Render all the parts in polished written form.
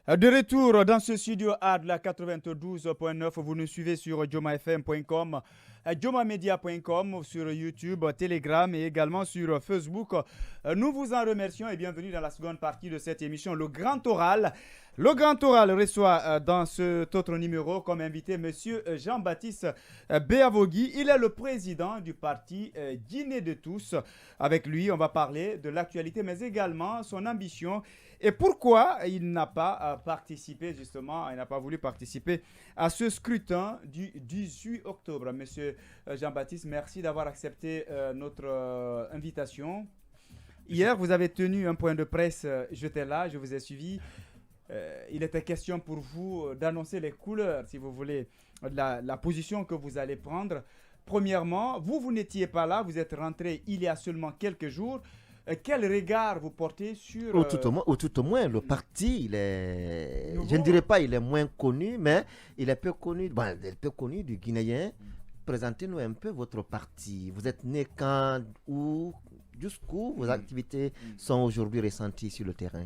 De retour dans ce studio A de la 92.9, vous nous suivez sur jomafm.com, jomamedia.com, sur YouTube, Telegram et également sur Facebook. Nous vous en remercions et bienvenue dans la seconde partie de cette émission, le Grand Oral. Le Grand Oral reçoit dans cet autre numéro comme invité Monsieur Jean-Baptiste Béavogui. Il est le président du parti Guinée de tous. Avec lui, on va parler de l'actualité, mais également son ambition et pourquoi il n'a pas participé justement, il n'a pas voulu participer à ce scrutin du 18 octobre. Monsieur Jean-Baptiste, merci d'avoir accepté notre invitation. Hier, vous avez tenu un point de presse, j'étais là, je vous ai suivi. Il était question pour vous d'annoncer les couleurs, si vous voulez, la position que vous allez prendre. Premièrement, vous n'étiez pas là, vous êtes rentré il y a seulement quelques jours. Quel regard vous portez sur... Au tout au moins, le parti, nouveau... je ne dirais pas il est moins connu, mais il est peu connu, bon, il est peu connu du Guinéen. Présentez-nous un peu votre parti. Vous êtes né quand, où, jusqu'où vos activités sont aujourd'hui ressenties sur le terrain?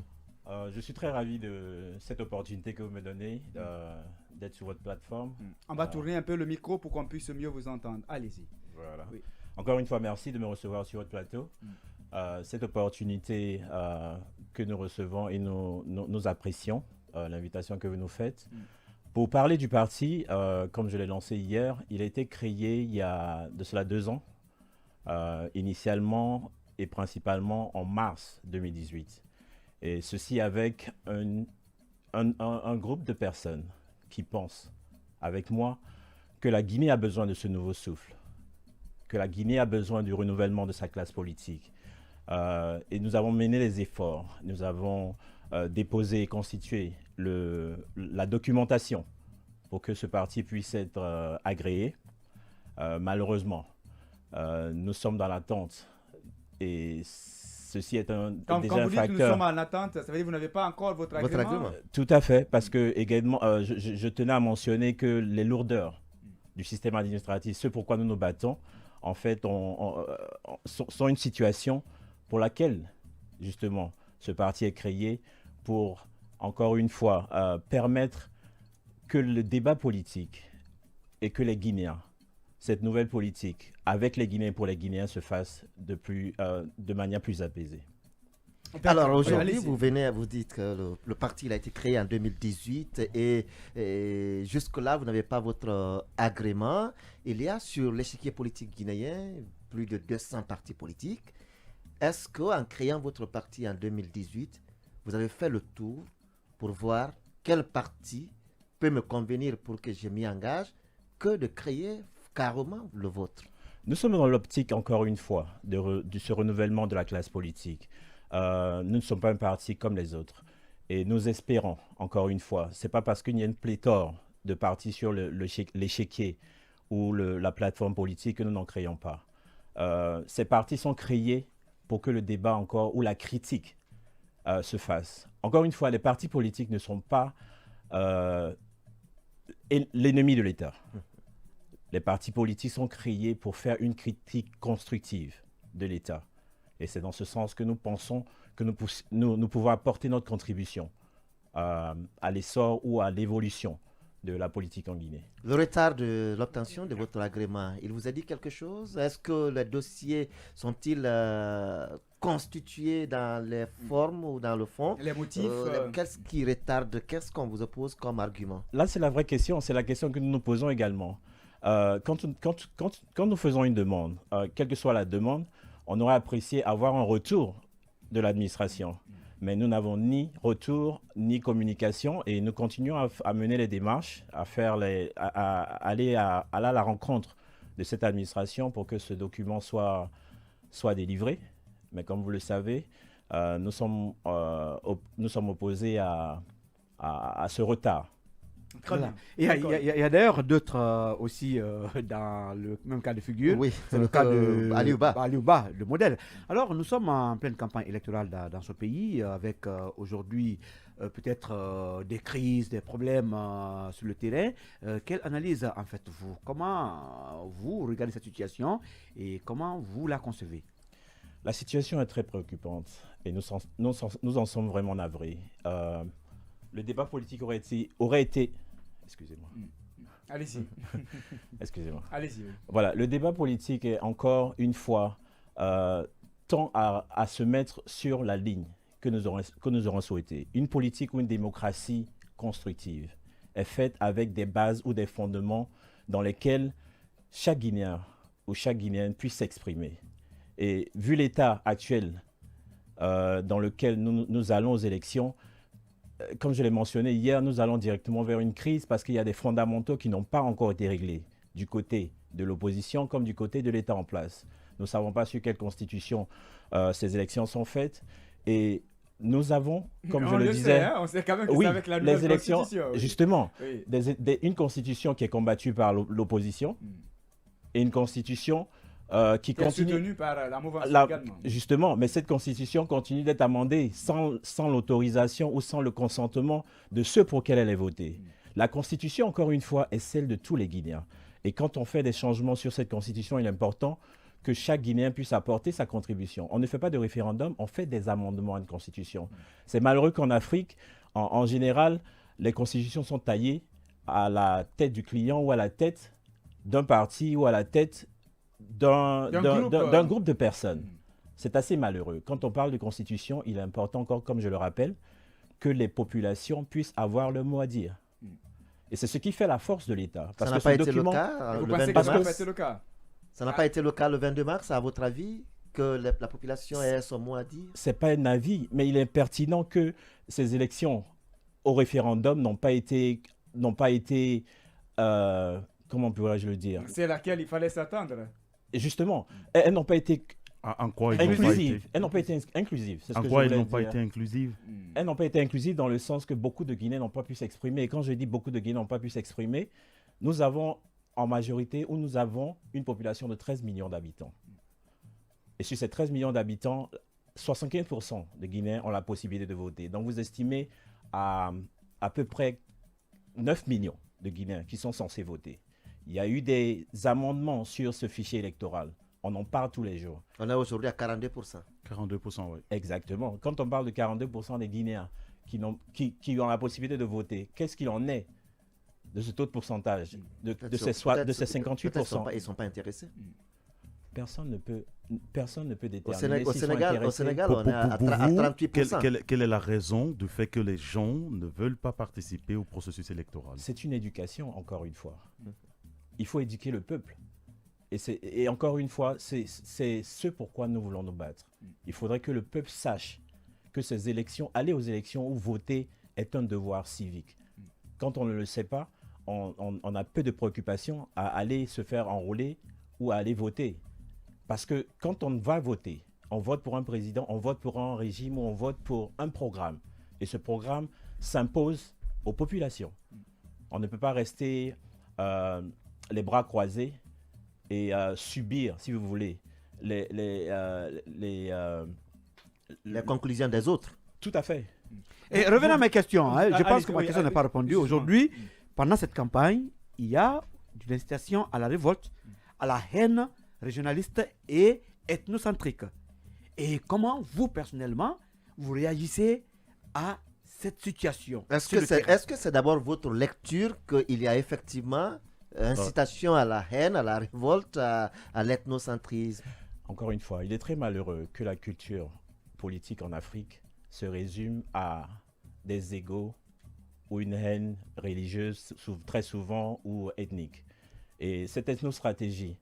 Je suis très ravi de cette opportunité que vous me donnez d'être sur votre plateforme. On va tourner un peu le micro pour qu'on puisse mieux vous entendre. Allez-y. Voilà. Oui. Encore une fois, merci de me recevoir sur votre plateau. Cette opportunité que nous recevons et nous apprécions, l'invitation que vous nous faites. Pour parler du parti, comme je l'ai lancé hier, il a été créé il y a de cela 2 ans, initialement et principalement en mars 2018. Et ceci avec un groupe de personnes qui pensent, avec moi, que la Guinée a besoin de ce nouveau souffle, que la Guinée a besoin du renouvellement de sa classe politique. Et nous avons mené les efforts, nous avons déposé et constitué la documentation pour que ce parti puisse être agréé. Malheureusement, nous sommes dans l'attente et ceci est déjà quand un vous dites facteur. que nous sommes en attente, ça veut dire que vous n'avez pas encore votre agrément. Tout à fait, parce que également, je tenais à mentionner que les lourdeurs du système administratif, ce pourquoi nous nous battons, en fait, sont une situation pour laquelle, justement, ce parti est créé pour, encore une fois, permettre que le débat politique et que les Guinéens, cette nouvelle politique, avec les Guinéens pour les Guinéens, se fasse de manière plus apaisée. Alors aujourd'hui, vous dites que le parti il a été créé en 2018 et jusque-là, vous n'avez pas votre agrément. Il y a sur l'échiquier politique guinéen plus de 200 partis politiques. Est-ce qu'en créant votre parti en 2018, vous avez fait le tour pour voir quel parti peut me convenir pour que je m'y engage que de créer carrément le vôtre? Nous sommes dans l'optique, encore une fois, de ce renouvellement de la classe politique. Nous ne sommes pas un parti comme les autres. Et nous espérons, encore une fois, ce n'est pas parce qu'il y a une pléthore de partis sur l'échiquier ou la plateforme politique que nous n'en créons pas. Ces partis sont créés pour que le débat encore ou la critique se fasse. Encore une fois, les partis politiques ne sont pas l'ennemi de l'État. Les partis politiques sont créés pour faire une critique constructive de l'État. Et c'est dans ce sens que nous pensons que nous pouvons apporter notre contribution à l'essor ou à l'évolution de la politique en Guinée. Le retard de l'obtention de votre agrément, il vous a dit quelque chose? Est-ce que les dossiers sont-ils constitués dans les formes ou dans le fond? Les motifs Qu'est-ce qui retarde? Qu'est-ce qu'on vous oppose comme argument? Là, c'est la vraie question. C'est la question que nous nous posons également. Quand nous faisons une demande, quelle que soit la demande, on aurait apprécié avoir un retour de l'administration. Mais nous n'avons ni retour, ni communication et nous continuons à mener les démarches, à aller à la rencontre de cette administration pour que ce document soit délivré. Mais comme vous le savez, nous sommes opposés à ce retard. Très bien. Il y a d'ailleurs d'autres aussi dans le même cas de figure. Oui, c'est le cas de Aliouba, le modèle. Alors, nous sommes en pleine campagne électorale dans ce pays, avec aujourd'hui peut-être des crises, des problèmes sur le terrain. Quelle analyse en faites-vous? Comment vous regardez cette situation et comment vous la concevez? La situation est très préoccupante et nous en sommes vraiment navrés. le débat politique aurait été excusez-moi. Allez-y. Excusez-moi. Allez-y. Oui. Voilà, le débat politique est encore une fois tend à se mettre sur la ligne que nous aurons souhaité. Une politique ou une démocratie constructive est faite avec des bases ou des fondements dans lesquels chaque Guinéen ou chaque Guinéenne puisse s'exprimer. Et vu l'état actuel dans lequel nous allons aux élections, comme je l'ai mentionné hier, nous allons directement vers une crise parce qu'il y a des fondamentaux qui n'ont pas encore été réglés du côté de l'opposition comme du côté de l'État en place. Nous ne savons pas sur quelle constitution ces élections sont faites et nous avons, comme je le disais, on sait quand même que oui, c'est avec la nouvelle les élections, constitution. Oui. justement, Oui. Une constitution qui est combattue par l'opposition et une constitution qui continue soutenue par la mouvance également. Justement, mais cette constitution continue d'être amendée sans l'autorisation ou sans le consentement de ceux pour lesquels elle est votée. La constitution, encore une fois, est celle de tous les Guinéens. Et quand on fait des changements sur cette constitution, il est important que chaque Guinéen puisse apporter sa contribution. On ne fait pas de référendum, on fait des amendements à une constitution. C'est malheureux qu'en Afrique, en général, les constitutions sont taillées à la tête du client ou à la tête d'un parti ou à la tête d'un groupe de personnes. C'est assez malheureux. Quand on parle de constitution, il est important encore, comme je le rappelle, que les populations puissent avoir le mot à dire. Et c'est ce qui fait la force de l'État. Ça n'a pas été le cas Vous le pensez 22 que ça n'a pas mars. été le cas? Ça n'a pas été le cas le 22 mars, à votre avis, que la population ait son mot à dire? C'est pas un avis, mais il est pertinent que ces élections au référendum n'ont pas été comment pourrais-je le dire? C'est laquelle il fallait s'attendre. Et justement, elles n'ont pas été En quoi ils n'ont pas été inclusives. Elles n'ont pas été inclusives. C'est ce En que quoi je ils voulais n'ont pas dire. été inclusives? Elles n'ont pas été inclusives dans le sens que beaucoup de Guinéens n'ont pas pu s'exprimer. Et quand je dis beaucoup de Guinéens n'ont pas pu s'exprimer, nous avons en majorité où nous avons une population de 13 millions d'habitants. Et sur ces 13 millions d'habitants, 75% de Guinéens ont la possibilité de voter. Donc vous estimez à peu près 9 millions de Guinéens qui sont censés voter. Il y a eu des amendements sur ce fichier électoral. On en parle tous les jours. On est aujourd'hui à 42%. 42%, oui. Exactement. Quand on parle de 42% des Guinéens qui ont la possibilité de voter, qu'est-ce qu'il en est de ce taux de pourcentage, de ces 58%? Ils ne sont pas intéressés. Personne ne peut déterminer Au s'ils sont Sénégal, intéressés. on est à Pour vous, 38%. quelle est la raison du fait que les gens ne veulent pas participer au processus électoral? C'est une éducation, encore une fois. Il faut éduquer le peuple. Et encore une fois, c'est ce pourquoi nous voulons nous battre. Il faudrait que le peuple sache que ces élections, aller aux élections ou voter est un devoir civique. Quand on ne le sait pas, on a peu de préoccupations à aller se faire enrôler ou à aller voter. Parce que quand on va voter, on vote pour un président, on vote pour un régime ou on vote pour un programme. Et ce programme s'impose aux populations. On ne peut pas rester les bras croisés et subir, si vous voulez, les conclusions des autres. Tout à fait. Et revenons à mes questions. Je pense que ma question n'est pas répondue. justement. Aujourd'hui, pendant cette campagne, il y a de l'incitation à la révolte, à la haine régionaliste et ethnocentrique. Et comment vous, personnellement, vous réagissez à cette situation? Est-ce que c'est d'abord votre lecture qu'il y a effectivement incitation à la haine, à la révolte, à l'ethnocentrisme? Encore une fois, il est très malheureux que la culture politique en Afrique se résume à des égos ou une haine religieuse très souvent ou ethnique. Et cette ethnostratégie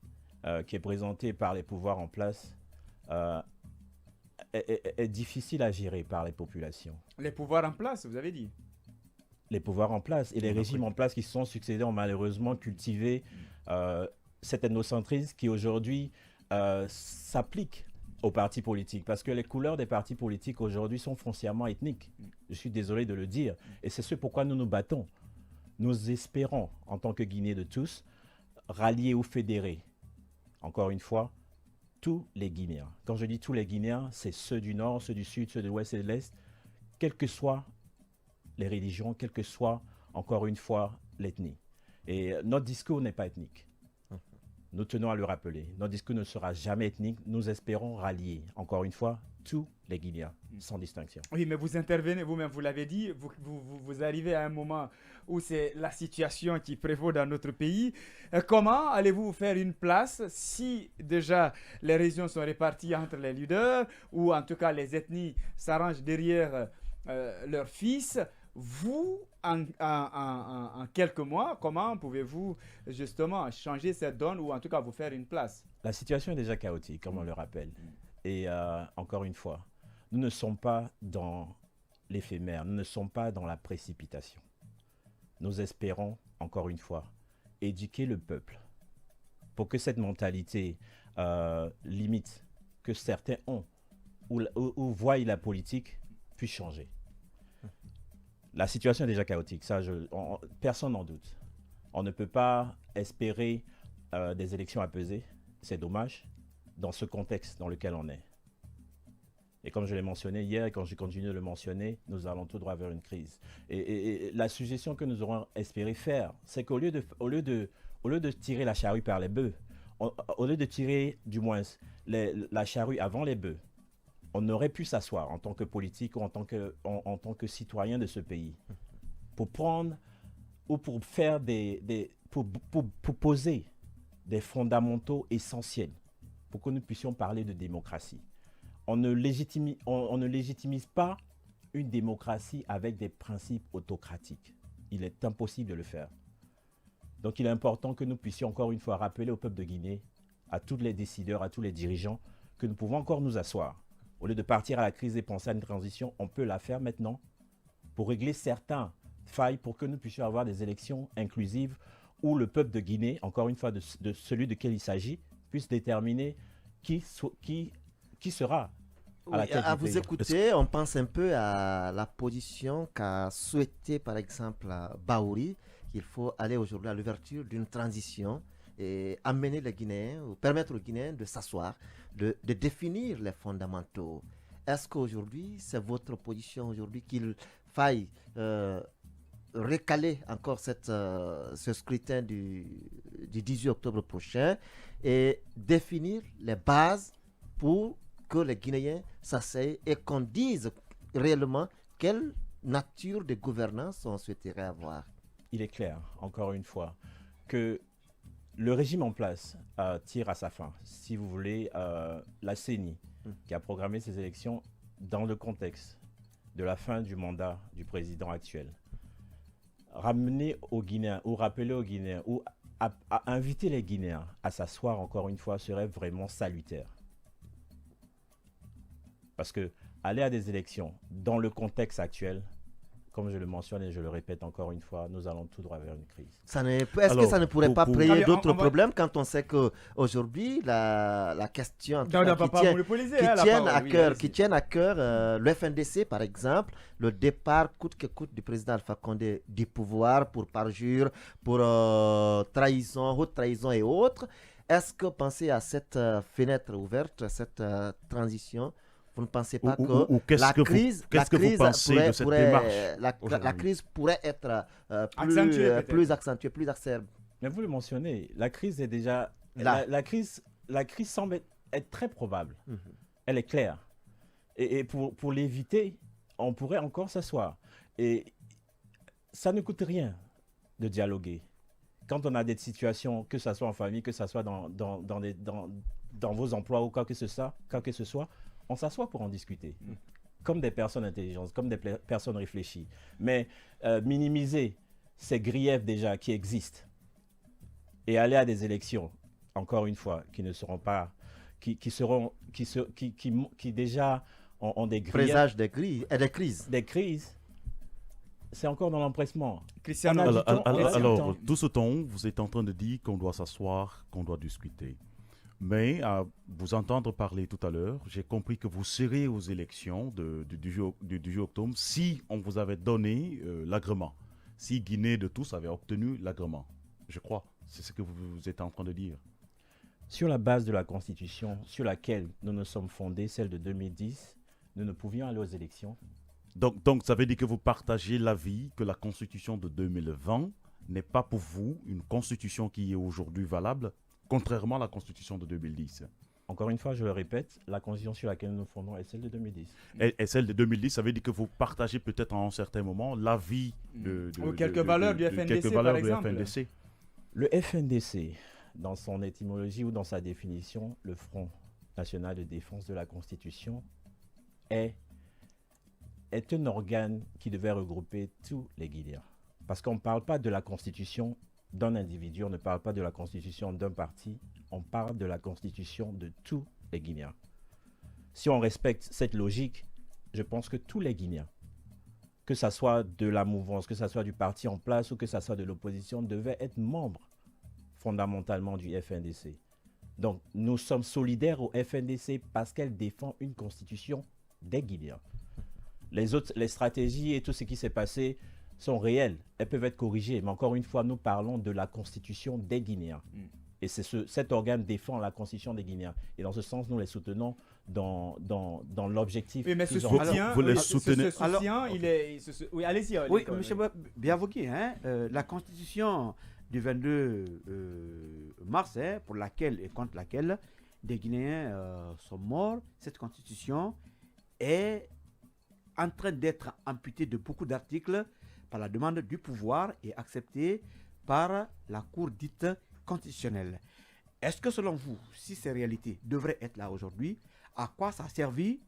qui est présentée par les pouvoirs en place est difficile à gérer par les populations. Les pouvoirs en place, vous avez dit. Les pouvoirs en place et les régimes en place qui se sont succédés ont malheureusement cultivé cet ethnocentrisme qui aujourd'hui s'applique aux partis politiques. Parce que les couleurs des partis politiques aujourd'hui sont foncièrement ethniques. Je suis désolé de le dire. Et c'est ce pourquoi nous nous battons. Nous espérons, en tant que Guinéens de tous, rallier ou fédérer, encore une fois, tous les Guinéens. Quand je dis tous les Guinéens, c'est ceux du Nord, ceux du Sud, ceux de l'Ouest et de l'Est, quelles que soient les religions, quelle que soit, encore une fois, l'ethnie. Et notre discours n'est pas ethnique. nous tenons à le rappeler, notre discours ne sera jamais ethnique. Nous espérons rallier, encore une fois, tous les Guinéens, sans distinction. Oui, mais vous intervenez vous-même, vous l'avez dit, vous arrivez à un moment où c'est la situation qui prévaut dans notre pays. Comment allez-vous faire une place si déjà les régions sont réparties entre les leaders, ou en tout cas les ethnies s'arrangent derrière leurs fils? Vous, en quelques mois, comment pouvez-vous justement changer cette donne, ou en tout cas vous faire une place? La situation est déjà chaotique, comme on le rappelle. Et encore une fois, nous ne sommes pas dans l'éphémère, nous ne sommes pas dans la précipitation. Nous espérons, encore une fois, éduquer le peuple pour que cette mentalité limite que certains ont ou voient la politique puisse changer. La situation est déjà chaotique, ça, personne n'en doute. On ne peut pas espérer des élections apaisées, c'est dommage, dans ce contexte dans lequel on est. Et comme je l'ai mentionné hier, et quand je continue de le mentionner, nous allons tout droit vers une crise. Et la suggestion que nous aurons espéré faire, c'est qu'au lieu de tirer la charrue par les bœufs, au lieu de tirer du moins la charrue avant les bœufs, on aurait pu s'asseoir en tant que politique ou en tant que citoyen de ce pays pour prendre ou pour faire pour poser des fondamentaux essentiels pour que nous puissions parler de démocratie. On ne légitimise pas une démocratie avec des principes autocratiques. Il est impossible de le faire. Donc il est important que nous puissions encore une fois rappeler au peuple de Guinée, à tous les décideurs, à tous les dirigeants, que nous pouvons encore nous asseoar. Au lieu de partir à la crise et penser à une transition, on peut la faire maintenant pour régler certaines failles, pour que nous puissions avoir des élections inclusives où le peuple de Guinée, encore une fois de celui de quel il s'agit, puisse déterminer qui sera à la tête du pays. À vous écouter, on pense un peu à la position qu'a souhaité par exemple Baouri, qu'il faut aller aujourd'hui à l'ouverture d'une transition et amener les Guinéens, ou permettre aux Guinéens de s'asseoir, de définir les fondamentaux. Est-ce qu'aujourd'hui, c'est votre position aujourd'hui qu'il faille recaler encore ce scrutin du 18 octobre prochain et définir les bases pour que les Guinéens s'asseyent et qu'on dise réellement quelle nature de gouvernance on souhaiterait avoir? Il est clair, encore une fois, que le régime en place tire à sa fin. Si vous voulez, la CENI, qui a programmé ces élections dans le contexte de la fin du mandat du président actuel, ramener aux Guinéens ou rappeler aux Guinéens ou à inviter les Guinéens à s'asseoir encore une fois serait vraiment salutaire. Parce que aller à des élections dans le contexte actuel, comme je le mentionne et je le répète encore une fois, nous allons tout droit vers une crise. Est-ce que ça ne pourrait pas créer d'autres problèmes quand on sait qu'aujourd'hui, la question qui tienne à cœur le FNDC, par exemple, le départ coûte que coûte du président Alpha Condé du pouvoir pour parjure, pour trahison, haute trahison et autres. Est-ce que penser à cette fenêtre ouverte, cette transition, vous ne pensez pas que la crise pourrait être plus accentuée, plus acerbe? Mais vous le mentionnez, la crise est déjà... La crise semble être très probable. Elle est claire. Et pour l'éviter, on pourrait encore s'asseoir. Et ça ne coûte rien de dialoguer. Quand on a des situations, que ce soit en famille, que ce soit dans vos emplois ou quoi que ce soit, on s'assoit pour en discuter, comme des personnes intelligentes, comme des personnes réfléchies. Mais minimiser ces griefs déjà qui existent et aller à des élections, encore une fois, qui ne seront pas, qui déjà ont des griefs. Présage des crises. Des crises, c'est encore dans l'empressement. Alors, tout ce temps, vous êtes en train de dire qu'on doit s'asseoir, qu'on doit discuter. Mais à vous entendre parler tout à l'heure, j'ai compris que vous serez aux élections du 18 octobre si on vous avait donné l'agrément. Si Guinée de tous avait obtenu l'agrément. Je crois. C'est ce que vous êtes en train de dire. Sur la base de la Constitution sur laquelle nous nous sommes fondés, celle de 2010, nous ne pouvions aller aux élections. Donc ça veut dire que vous partagez l'avis que la Constitution de 2020 n'est pas pour vous une Constitution qui est aujourd'hui valable? contrairement à la Constitution de 2010. Encore une fois, je le répète, la constitution sur laquelle nous nous fondons est celle de 2010. Et celle de 2010, ça veut dire que vous partagez peut-être en un certain moment l'avis ou quelques valeurs du FNDC, par exemple. Le FNDC, dans son étymologie ou dans sa définition, le Front national de défense de la Constitution est un organe qui devait regrouper tous les Guinéens. Parce qu'on ne parle pas de la Constitution d'un individu, on ne parle pas de la Constitution d'un parti, on parle de la Constitution de tous les Guinéens. Si on respecte cette logique, je pense que tous les Guinéens, que ce soit de la mouvance, que ce soit du parti en place ou que ce soit de l'opposition, devaient être membres fondamentalement du FNDC. Donc, nous sommes solidaires au FNDC parce qu'elle défend une constitution des Guinéens. Les stratégies et tout ce qui s'est passé sont réelles. Elles peuvent être corrigées. Mais encore une fois, nous parlons de la constitution des Guinéens. Et cet organe défend la constitution des Guinéens. Et dans ce sens, nous les soutenons dans l'objectif. Oui, mais ce soutien, il est... Oui, allez-y. Oui, monsieur Biavoki, la constitution du 22 mars, pour laquelle et contre laquelle des Guinéens sont morts, cette constitution est en train d'être amputée de beaucoup d'articles par la demande du pouvoir et acceptée par la Cour dite constitutionnelle. Est-ce que selon vous, si ces réalités devraient être là aujourd'hui, à quoi ça a servi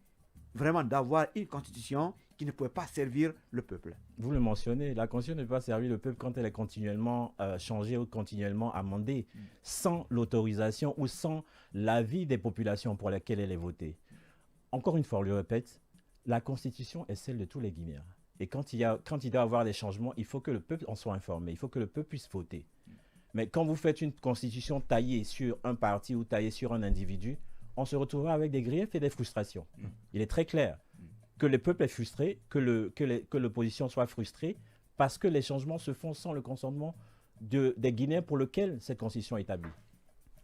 vraiment d'avoir une constitution qui ne pouvait pas servir le peuple? Vous le mentionnez, la constitution ne peut pas servir le peuple quand elle est continuellement changée ou continuellement amendée, sans l'autorisation ou sans l'avis des populations pour lesquelles elle est votée. Encore une fois, je le répète, la constitution est celle de tous les Guinéens. Et quand il doit y avoir des changements, il faut que le peuple en soit informé, il faut que le peuple puisse voter. Mais quand vous faites une constitution taillée sur un parti ou taillée sur un individu, on se retrouvera avec des griefs et des frustrations. Il est très clair que le peuple est frustré, que l'opposition soit frustrée, parce que les changements se font sans le consentement des Guinéens pour lesquels cette constitution est établie.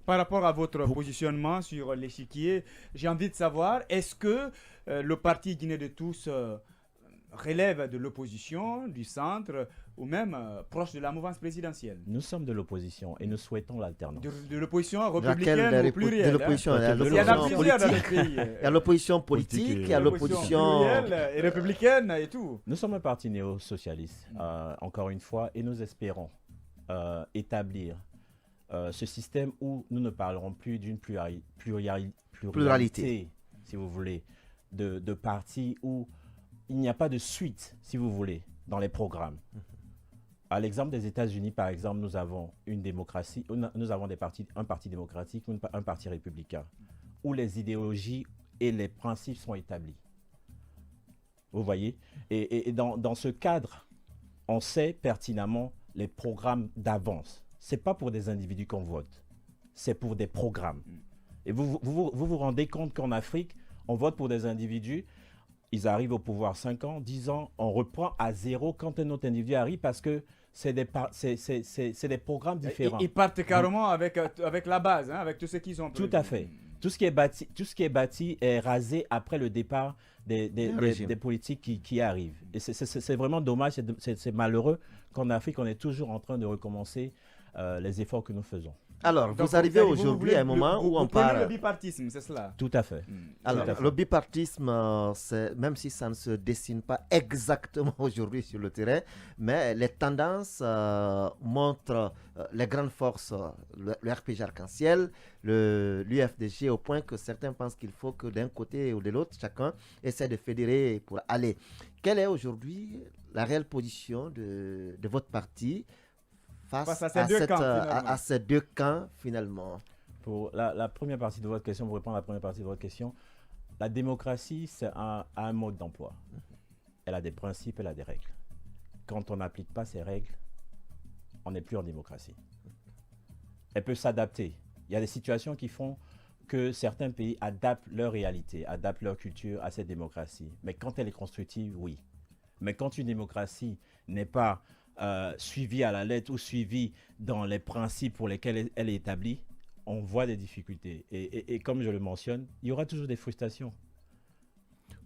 Par rapport à votre positionnement sur l'échiquier, j'ai envie de savoir, est-ce que le parti Guinée de tous relève de l'opposition, du centre, ou même proche de la mouvance présidentielle? Nous sommes de l'opposition et nous souhaitons l'alternance. De l'opposition républicaine ou plurielle? De l'opposition, il y a l'opposition politique, il y a l'opposition plurielle et républicaine et tout. Nous sommes un parti néo-socialiste, encore une fois, et nous espérons établir ce système où nous ne parlerons plus d'une pluralité, si vous voulez, de partis où il n'y a pas de suite, si vous voulez, dans les programmes. À l'exemple des États-Unis, par exemple, nous avons une démocratie, nous avons un parti démocratique, un parti républicain, où les idéologies et les principes sont établis. Vous voyez? Et dans ce cadre, on sait pertinemment les programmes d'avance. Ce n'est pas pour des individus qu'on vote, c'est pour des programmes. Et vous rendez compte qu'en Afrique, on vote pour des individus, ils arrivent au pouvoir 5 ans, 10 ans, on reprend à zéro quand un autre individu arrive parce que c'est des programmes différents. Ils partent carrément avec la base, avec tout ce qu'ils ont. Tout à fait. Tout ce qui est bâti est rasé après le départ des politiques qui arrivent. Et c'est vraiment dommage, c'est malheureux qu'en Afrique, on est toujours en train de recommencer les efforts que nous faisons. Alors, vous arrivez aujourd'hui à un moment où on parle... le bipartisme, c'est cela? Tout à fait. Alors, le bipartisme, même si ça ne se dessine pas exactement aujourd'hui sur le terrain, mais les tendances montrent les grandes forces, le RPG Arc-en-Ciel, l'UFDG, au point que certains pensent qu'il faut que d'un côté ou de l'autre, chacun essaie de fédérer pour aller. Quelle est aujourd'hui la réelle position de votre parti face à ces deux camps, finalement? Pour la première partie de votre question, pour répondre à la première partie de votre question, la démocratie, c'est un mode d'emploi. Elle a des principes, elle a des règles. Quand on n'applique pas ces règles, on n'est plus en démocratie. Elle peut s'adapter. Il y a des situations qui font que certains pays adaptent leur réalité, adaptent leur culture à cette démocratie. Mais quand elle est constructive, oui. Mais quand une démocratie n'est pas suivie à la lettre ou suivie dans les principes pour lesquels elle est établie, on voit des difficultés. Et comme je le mentionne, il y aura toujours des frustrations.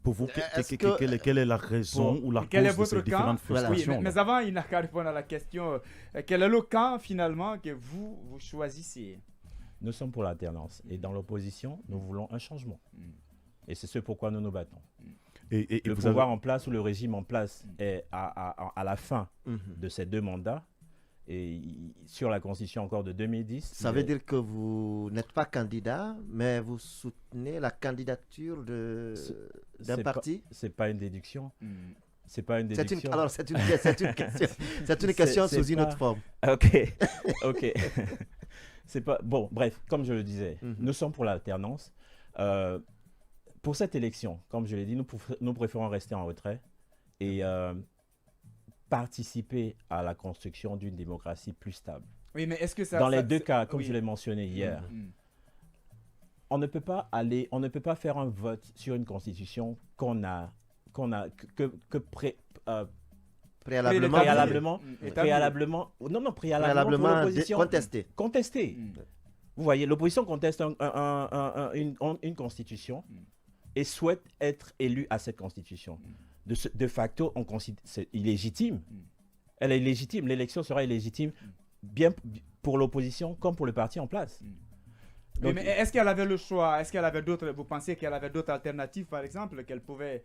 Pour vous, quelle est la raison ou la cause de ces différentes frustrations? Oui, mais avant, il n'a qu'à répondre à la question. Quel est le camp, finalement, que vous choisissez? Nous sommes pour l'alternance. Et dans l'opposition, nous voulons un changement. Et c'est ce pourquoi nous nous battons. Et le pouvoir en place ou le régime en place est à la fin de ces 2 mandats. Et sur la Constitution encore de 2010. Ça veut dire que vous n'êtes pas candidat, mais vous soutenez la candidature d'un parti? C'est pas une déduction. C'est pas une déduction. Alors, c'est une question. C'est une question sous une autre forme. Ok. C'est pas... Bon, bref, comme je le disais, nous sommes pour l'alternance. Pour cette élection, comme je l'ai dit, nous préférons rester en retrait et participer à la construction d'une démocratie plus stable. Oui, mais est-ce que ça... Dans les 2 cas, comme je l'ai mentionné hier, on ne peut pas faire un vote sur une constitution préalablement pour l'opposition contesté. Vous voyez, l'opposition conteste une constitution et souhaite être élue à cette constitution. De facto, c'est illégitime. Elle est illégitime. L'élection sera illégitime bien pour l'opposition comme pour le parti en place. Donc, mais est-ce qu'elle avait le choix? Est-ce qu'elle avait d'autres... Vous pensez qu'elle avait d'autres alternatives, par exemple, qu'elle pouvait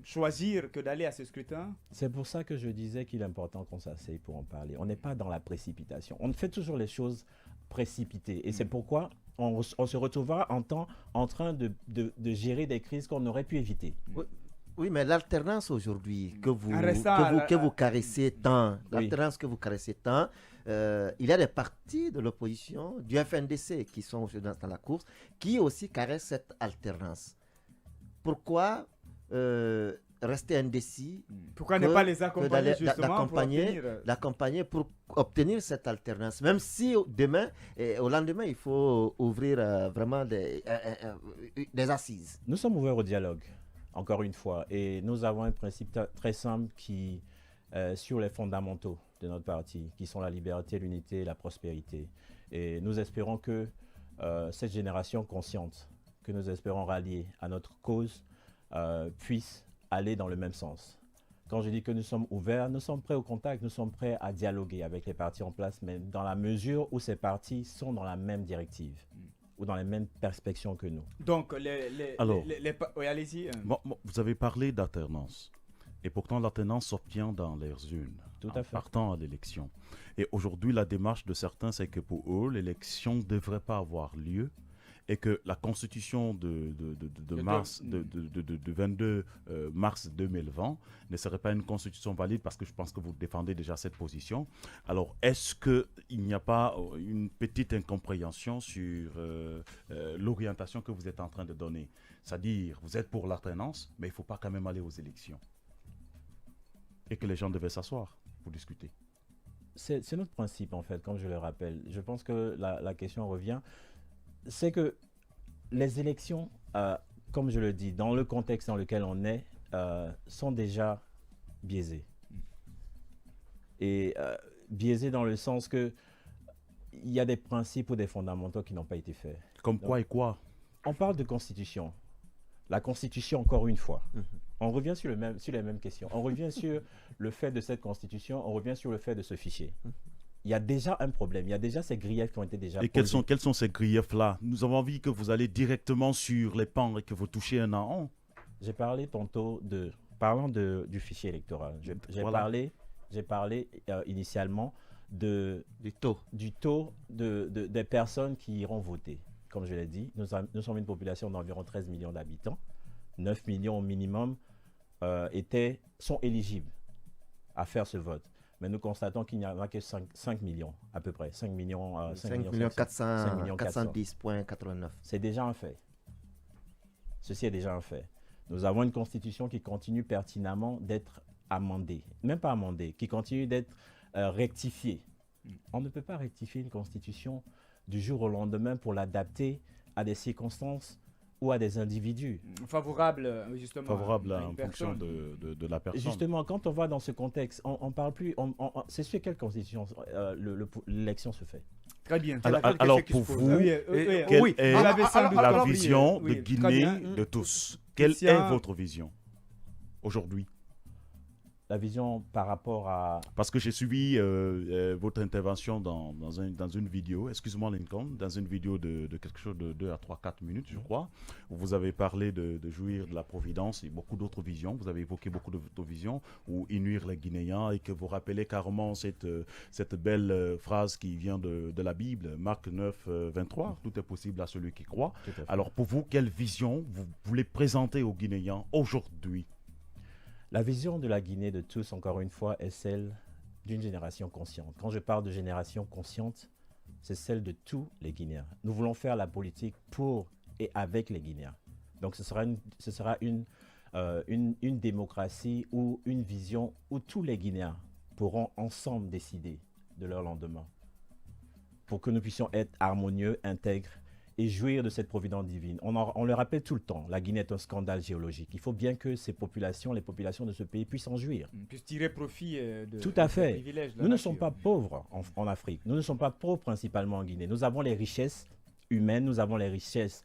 choisir que d'aller à ce scrutin? C'est pour ça que je disais qu'il est important qu'on s'asseye pour en parler. On n'est pas dans la précipitation. On fait toujours les choses précipitées. Et c'est pourquoi on se retrouvera en train de gérer des crises qu'on aurait pu éviter. Oui, mais l'alternance aujourd'hui que vous caressez tant, l'alternance que vous caressez tant, il y a des partis de l'opposition, du FNDC qui sont dans la course, qui aussi caressent cette alternance. Pourquoi rester indécis? Pourquoi ne pas les accompagner justement l'accompagner pour obtenir cette alternance? Même si au lendemain, il faut ouvrir vraiment des assises. Nous sommes ouverts au dialogue. Encore une fois, et nous avons un principe très simple qui sur les fondamentaux de notre parti, qui sont la liberté, l'unité et la prospérité. Et nous espérons que cette génération consciente, que nous espérons rallier à notre cause, puisse aller dans le même sens. Quand je dis que nous sommes ouverts, nous sommes prêts au contact, nous sommes prêts à dialoguer avec les partis en place, mais dans la mesure où ces partis sont dans la même directive ou dans les mêmes perspectives que nous. Donc, oui, allez-y. Vous avez parlé d'alternance. Et pourtant, l'alternance s'obtient dans les urnes, partant à l'élection. Et aujourd'hui, la démarche de certains, c'est que pour eux, l'élection ne devrait pas avoir lieu et que la constitution de 22 mars 2020 ne serait pas une constitution valide, parce que je pense que vous défendez déjà cette position. Alors, est-ce qu'il n'y a pas une petite incompréhension sur l'orientation que vous êtes en train de donner? C'est-à-dire, vous êtes pour l'alternance, mais il ne faut pas quand même aller aux élections. Et que les gens devaient s'asseoir pour discuter. C'est notre principe, en fait, comme je le rappelle. Je pense que la question revient. C'est que les élections, comme je le dis, dans le contexte dans lequel on est, sont déjà biaisées. Et biaisées dans le sens que il y a des principes ou des fondamentaux qui n'ont pas été faits. Comme quoi et quoi? On parle de constitution. La constitution, encore une fois. On revient sur les mêmes questions. On revient sur le fait de cette constitution, on revient sur le fait de ce fichier. Il y a déjà un problème, il y a déjà ces griefs qui ont été déjà posés. Et quels sont ces griefs-là? Nous avons envie que vous allez directement sur les pans et que vous touchez un à un. J'ai parlé tantôt du fichier électoral. J'ai parlé initialement du taux des personnes qui iront voter. Comme je l'ai dit, nous sommes une population d'environ 13 millions d'habitants. 9 millions au minimum sont éligibles à faire ce vote. Mais nous constatons qu'il n'y en a que 5 millions à peu près. 5 millions 410,89. C'est déjà un fait. Ceci est déjà un fait. Nous avons une constitution qui continue pertinemment d'être amendée. Même pas amendée, qui continue d'être rectifiée. On ne peut pas rectifier une constitution du jour au lendemain pour l'adapter à des circonstances ou à des individus. Favorable, justement. Favorable en fonction de la personne. Justement, quand on va dans ce contexte, on parle plus... c'est sur quelle constitution l'élection se fait? Très bien. Alors pour vous, quelle est la vision de Guinée de tous? Quelle est votre vision aujourd'hui? La vision par rapport à... Parce que j'ai suivi votre intervention dans une vidéo, excuse-moi Lincoln, dans une vidéo de quelque chose de 2 à 3, 4 minutes, je crois, où vous avez parlé de jouir de la providence et beaucoup d'autres visions. Vous avez évoqué beaucoup d'autres visions, ou inuire les Guinéens, et que vous rappelez carrément cette belle phrase qui vient de la Bible, Marc 9, 23, tout est possible à celui qui croit. Alors pour vous, quelle vision vous voulez présenter aux Guinéens aujourd'hui? La vision de la Guinée de tous, encore une fois, est celle d'une génération consciente. Quand je parle de génération consciente, c'est celle de tous les Guinéens. Nous voulons faire la politique pour et avec les Guinéens. Donc ce sera une démocratie ou une vision où tous les Guinéens pourront ensemble décider de leur lendemain pour que nous puissions être harmonieux, intègres et jouir de cette providence divine. On le rappelle tout le temps, la Guinée est un scandale géologique. Il faut bien que les populations de ce pays puissent en jouir. Puissent tirer profit de tout à fait. Privilèges. Nous ne sommes pas pauvres en Afrique. Nous ne sommes pas pauvres principalement en Guinée. Nous avons les richesses humaines, nous avons les richesses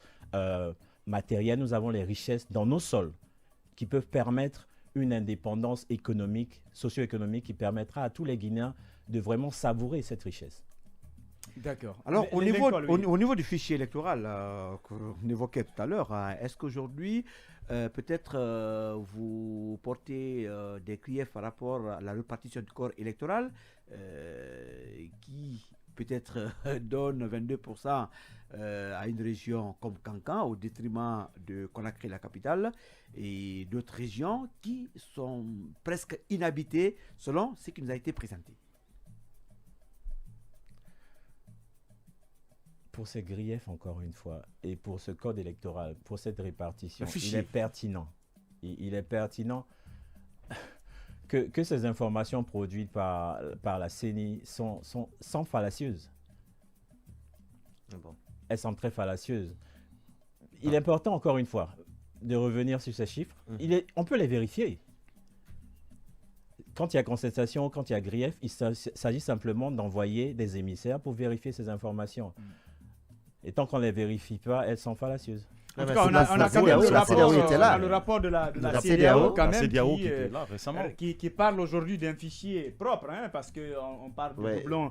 matérielles, nous avons les richesses dans nos sols qui peuvent permettre une indépendance économique, socio-économique qui permettra à tous les Guinéens de vraiment savourer cette richesse. D'accord. Alors, au niveau du fichier électoral qu'on évoquait tout à l'heure, est-ce qu'aujourd'hui, peut-être vous portez des griefs par rapport à la répartition du corps électoral qui peut-être donne 22% à une région comme Kankan au détriment de Conakry, la capitale, et d'autres régions qui sont presque inhabitées selon ce qui nous a été présenté? Pour ces griefs, encore une fois, et pour ce code électoral, pour cette répartition, il est pertinent. Il est pertinent que ces informations produites par la CENI sont fallacieuses. Bon. Elles sont très fallacieuses. Il est important, encore une fois, de revenir sur ces chiffres. On peut les vérifier. Quand il y a contestation, quand il y a grief, il s'agit simplement d'envoyer des émissaires pour vérifier ces informations. Et tant qu'on ne les vérifie pas, elles sont fallacieuses. En tout cas, on a quand même le rapport de la CEDEAO quand même qui était là récemment. Qui parle aujourd'hui d'un fichier propre, hein, parce qu'on parle de doublons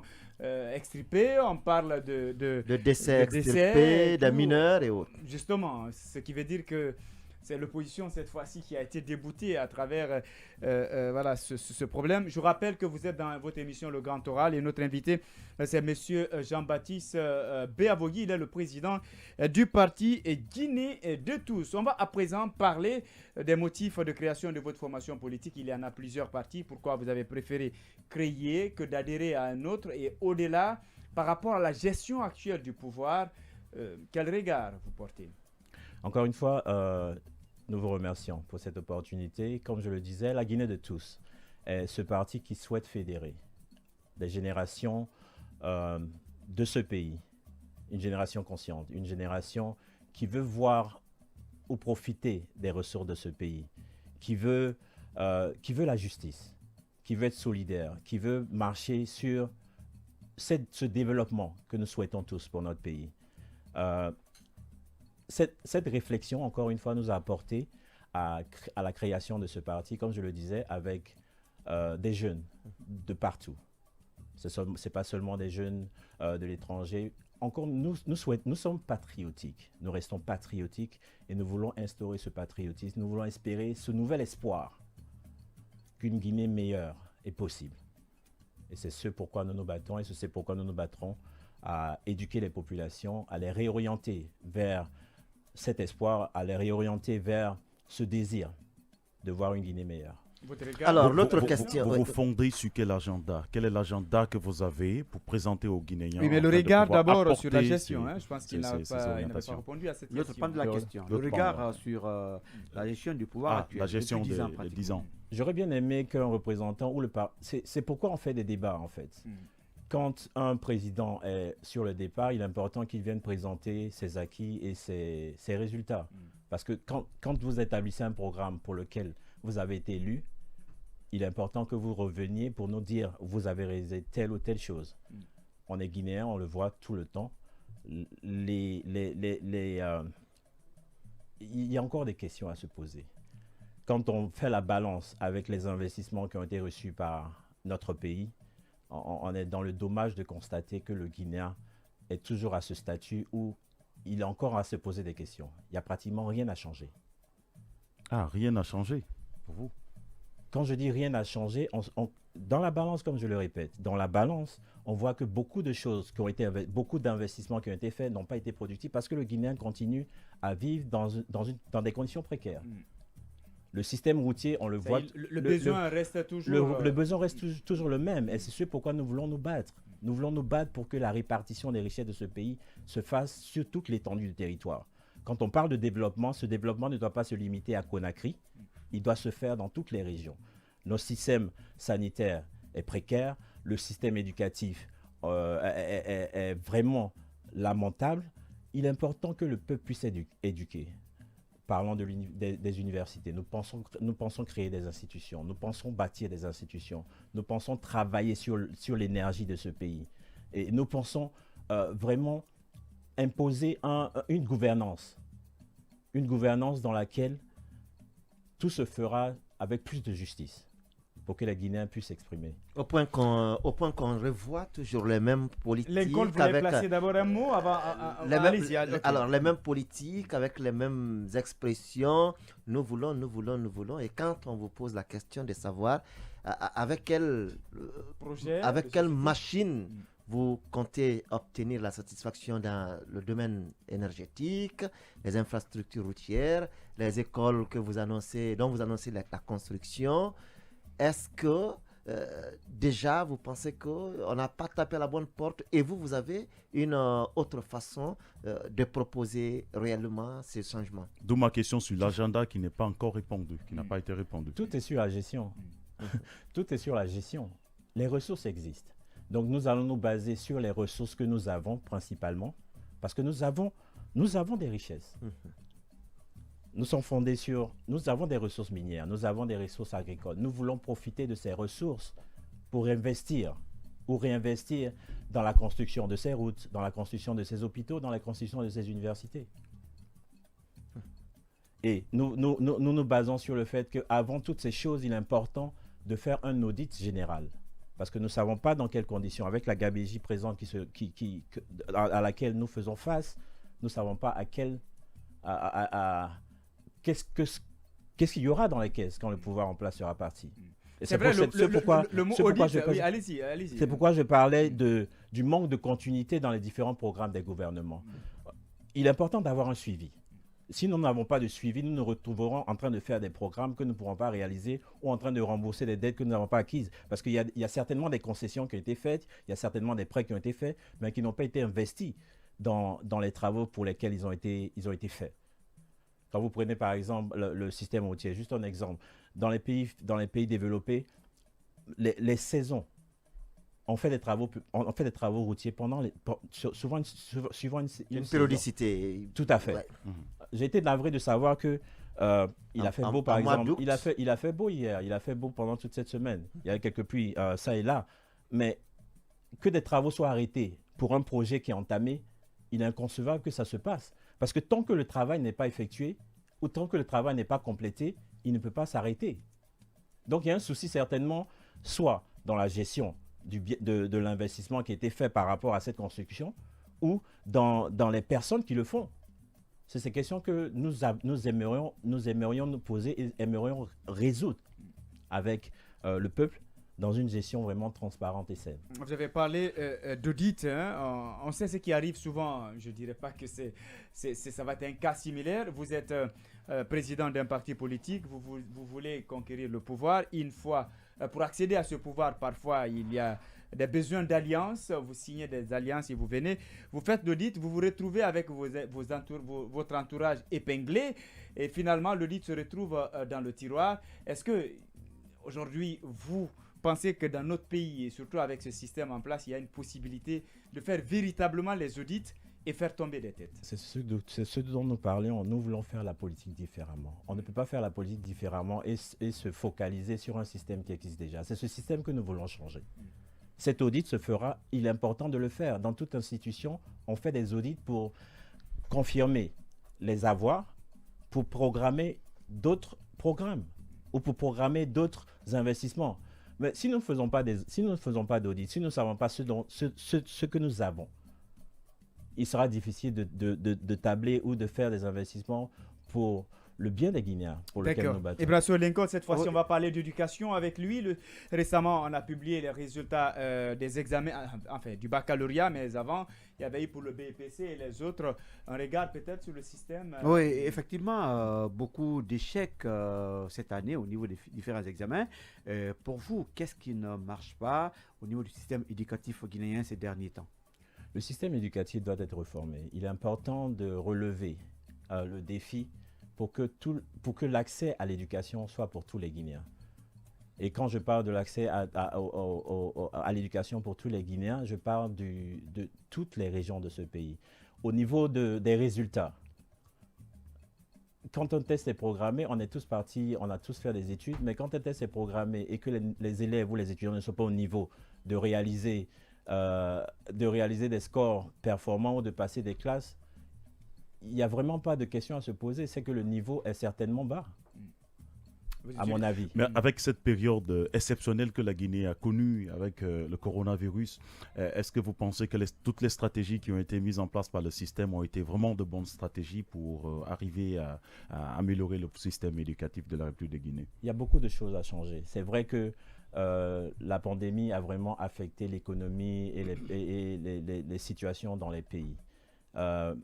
extirpés, on parle de décès extirpés, de mineurs et autres. Justement, ce qui veut dire que c'est l'opposition cette fois-ci qui a été déboutée à travers voilà, ce problème. Je vous rappelle que vous êtes dans votre émission Le Grand Oral et notre invité, c'est M. Jean-Baptiste Béavogui. Il est le président du parti Guinée de tous. On va à présent parler des motifs de création de votre formation politique. Il y en a plusieurs partis. Pourquoi vous avez préféré créer que d'adhérer à un autre? Et au-delà, par rapport à la gestion actuelle du pouvoir, quel regard vous portez? Encore une fois, nous vous remercions pour cette opportunité. Comme je le disais, la Guinée de tous est ce parti qui souhaite fédérer des générations de ce pays. Une génération consciente, une génération qui veut voir ou profiter des ressources de ce pays, qui veut la justice, qui veut être solidaire, qui veut marcher sur ce développement que nous souhaitons tous pour notre pays. Cette réflexion, encore une fois, nous a apporté à la création de ce parti, comme je le disais, avec des jeunes de partout. Ce n'est pas seulement des jeunes de l'étranger. Encore, nous sommes patriotiques. Nous restons patriotiques et nous voulons instaurer ce patriotisme. Nous voulons espérer ce nouvel espoir qu'une Guinée meilleure est possible. Et c'est ce pourquoi nous nous battons et c'est pourquoi nous nous battrons à éduquer les populations, à les réorienter vers cet espoir, à les réorienter vers ce désir de voir une Guinée meilleure. Alors, l'autre question... Vous fondez sur quel agenda? Quel est l'agenda que vous avez pour présenter aux Guinéens? Oui, mais le regard d'abord sur la gestion. Je pense qu'il n'avait pas répondu à cette question. L'autre pan de la question. Le regard sur la gestion du pouvoir. La gestion de 10 ans. J'aurais bien aimé qu'un représentant ou c'est pourquoi on fait des débats, en fait. Quand un président est sur le départ, il est important qu'il vienne présenter ses acquis et ses résultats. Parce que quand vous établissez un programme pour lequel vous avez été élu, il est important que vous reveniez pour nous dire vous avez réalisé telle ou telle chose. On est Guinéen, on le voit tout le temps. Il y a encore des questions à se poser. quand on fait la balance avec les investissements qui ont été reçus par notre pays, on est dans le dommage de constater que le Guinéen est toujours à ce statut où il a encore à se poser des questions. Il n'y a pratiquement rien à changer. Ah, rien n'a changé pour vous? Quand je dis rien n'a changé, dans la balance, comme je le répète, dans la balance, on voit que beaucoup de choses beaucoup d'investissements qui ont été faits n'ont pas été productifs parce que le Guinéen continue à vivre dans des conditions précaires. Le système routier, on le voit. Le besoin reste toujours. Le besoin reste toujours le même. Et c'est ce pourquoi nous voulons nous battre. Nous voulons nous battre pour que la répartition des richesses de ce pays se fasse sur toute l'étendue du territoire. Quand on parle de développement, ce développement ne doit pas se limiter à Conakry. Il doit se faire dans toutes les régions. Notre système sanitaire est précaire. Le système éducatif est vraiment lamentable. Il est important que le peuple puisse éduquer. Parlons des universités. Nous pensons créer des institutions. Nous pensons bâtir des institutions. Nous pensons travailler sur l'énergie de ce pays. Et nous pensons vraiment imposer une gouvernance. Une gouvernance dans laquelle tout se fera avec plus de justice pour que les Guinéens puissent s'exprimer. Au point qu'on revoit toujours les mêmes politiques. Lincoln voulait placer d'abord un mot avant. Alors, les mêmes politiques avec les mêmes expressions. Nous voulons. Et quand on vous pose la question de savoir avec quelle machine vous comptez obtenir la satisfaction dans le domaine énergétique, les infrastructures routières, les écoles que vous annoncez, dont vous annoncez la construction. Est-ce que déjà vous pensez qu'on n'a pas tapé à la bonne porte et vous avez une autre façon de proposer réellement ces changements? D'où ma question sur l'agenda qui n'est pas encore répondu, qui n'a pas été répondu. Tout est sur la gestion. Tout est sur la gestion. Les ressources existent. Donc nous allons nous baser sur les ressources que nous avons principalement, parce que nous avons des richesses. Nous sommes fondés nous avons des ressources minières, nous avons des ressources agricoles. Nous voulons profiter de ces ressources pour investir ou réinvestir dans la construction de ces routes, dans la construction de ces hôpitaux, dans la construction de ces universités. Et nous basons sur le fait qu'avant toutes ces choses, il est important de faire un audit général. Parce que nous ne savons pas dans quelles conditions, avec la gabegie présente à laquelle nous faisons face, nous ne savons pas qu'est-ce qu'il y aura dans les caisses quand le pouvoir en place sera parti. C'est vrai, le mot audit, oui, allez-y. C'est pourquoi je parlais du manque de continuité dans les différents programmes des gouvernements. Il est important d'avoir un suivi. Si nous n'avons pas de suivi, nous nous retrouverons en train de faire des programmes que nous ne pourrons pas réaliser ou en train de rembourser des dettes que nous n'avons pas acquises. Parce qu'il y a certainement des concessions qui ont été faites, il y a certainement des prêts qui ont été faits, mais qui n'ont pas été investis dans les travaux pour lesquels ils ont été faits. Quand vous prenez par exemple le système routier, juste un exemple, dans les pays développés, les saisons, on fait des travaux routiers suivant une périodicité. Saison. Tout à fait. Ouais. J'ai été navré de savoir que il a fait beau par exemple. Il a fait beau hier, il a fait beau pendant toute cette semaine. Il y a quelques pluies ça et là, mais que des travaux soient arrêtés pour un projet qui est entamé, il est inconcevable que ça se passe. Parce que tant que le travail n'est pas effectué, ou tant que le travail n'est pas complété, il ne peut pas s'arrêter. Donc il y a un souci certainement, soit dans la gestion de l'investissement qui a été fait par rapport à cette construction, ou dans les personnes qui le font. C'est ces questions que nous aimerions nous poser et aimerions résoudre avec le peuple dans une gestion vraiment transparente et saine. Vous avez parlé d'audit. Hein? On sait ce qui arrive souvent. Je ne dirais pas que ça va être un cas similaire. Vous êtes président d'un parti politique. Vous voulez conquérir le pouvoir. Une fois, pour accéder à ce pouvoir, parfois, il y a des besoins d'alliance. Vous signez des alliances et vous venez. Vous faites l'audit. Vous vous retrouvez avec votre entourage épinglé. Et finalement, l'audit se retrouve dans le tiroir. Est-ce que aujourd'hui, vous pensez que dans notre pays, et surtout avec ce système en place, il y a une possibilité de faire véritablement les audits et faire tomber des têtes? C'est ce dont nous parlions. Nous voulons faire la politique différemment. On ne peut pas faire la politique différemment et se focaliser sur un système qui existe déjà. C'est ce système que nous voulons changer. Cet audit se fera, il est important de le faire. Dans toute institution, on fait des audits pour confirmer les avoirs, pour programmer d'autres programmes. ou pour programmer d'autres investissements. Mais si nous ne faisons pas d'audit, si nous ne savons pas ce que nous avons, il sera difficile de tabler ou de faire des investissements pour le bien des Guinéens, pour lequel nous battons. Et bien sur Lincoln, cette fois-ci, on va parler d'éducation avec lui. Récemment, on a publié les résultats des examens, enfin du baccalauréat, mais avant, il y avait eu pour le BEPC et les autres. On regarde peut-être sur le système. Oui, effectivement, beaucoup d'échecs cette année au niveau des différents examens. Pour vous, qu'est-ce qui ne marche pas au niveau du système éducatif guinéen ces derniers temps? Le système éducatif doit être réformé. Il est important de relever le défi pour que l'accès à l'éducation soit pour tous les Guinéens. Et quand je parle de l'accès à l'éducation pour tous les Guinéens, je parle de toutes les régions de ce pays. Au niveau des résultats, quand un test est programmé, on est tous partis, on a tous fait des études, mais quand un test est programmé et que les élèves ou les étudiants ne sont pas au niveau de réaliser des scores performants ou de passer des classes, il n'y a vraiment pas de question à se poser. C'est que le niveau est certainement bas, à mon avis. Mais avec cette période exceptionnelle que la Guinée a connue avec le coronavirus, est-ce que vous pensez que toutes les stratégies qui ont été mises en place par le système ont été vraiment de bonnes stratégies pour arriver à améliorer le système éducatif de la République de Guinée? Il y a beaucoup de choses à changer. C'est vrai que la pandémie a vraiment affecté l'économie et les situations dans les pays.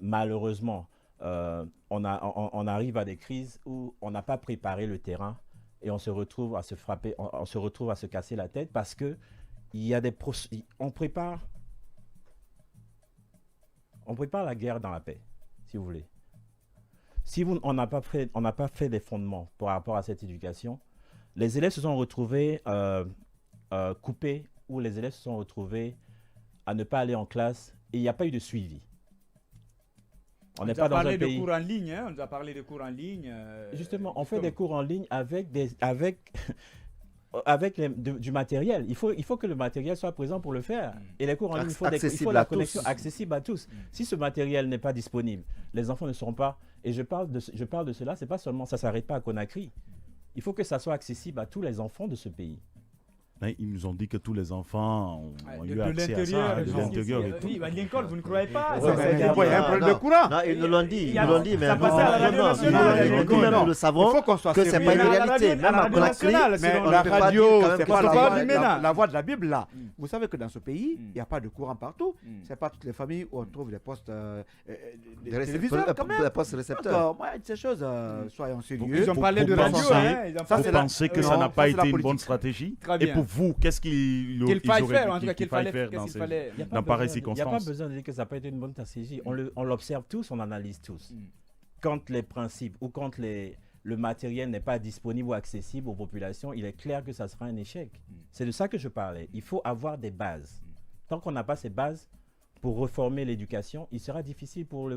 Malheureusement, on arrive à des crises où on n'a pas préparé le terrain et on se retrouve à se casser la tête parce que on prépare la guerre dans la paix, si vous voulez. Si on n'a pas fait des fondements par rapport à cette éducation, les élèves se sont retrouvés coupés, ou les élèves se sont retrouvés à ne pas aller en classe et il n'y a pas eu de suivi. On n'est pas dans un pays. Cours en ligne, hein? On nous a parlé de cours en ligne. Justement, on fait des cours en ligne avec du matériel. Il faut que le matériel soit présent pour le faire. Et les cours en ligne, il faut la connexion accessible à tous. Si ce matériel n'est pas disponible, les enfants ne seront pas. Et je parle de cela, c'est pas seulement, ça ne s'arrête pas à Conakry. Il faut que ça soit accessible à tous les enfants de ce pays. Ils nous ont dit que tous les enfants ont eu accès à ça, de l'intérieur et tout. Oui, Lincoln, vous ne croyez pas? Il y a un problème de courant. Non, ils nous l'ont dit, mais ça passait à la radio nationale. Nous le savons que ce n'est pas une réalité. Même à Conakry, la radio, c'est pas la voix de la Bible là. Vous savez que dans ce pays, il n'y a pas de courant partout. Ce n'est pas toutes les familles où on trouve des postes téléviseurs quand même. Des postes récepteurs. Moi, ces choses, soyons sérieux. Ils ont parlé de radio. Vous pensez que ça n'a pas été une bonne stratégie? Et pour vous, qu'est-ce qu'il fallait faire, en tout cas, qu'il fallait faire dans pareilles circonstances? Il n'y a pas besoin de dire que ça n'a pas été une bonne stratégie. On l'observe tous, on analyse tous. Quand les principes ou quand le matériel n'est pas disponible ou accessible aux populations, il est clair que ça sera un échec. C'est de ça que je parlais. Il faut avoir des bases. Tant qu'on n'a pas ces bases pour reformer l'éducation, il sera difficile pour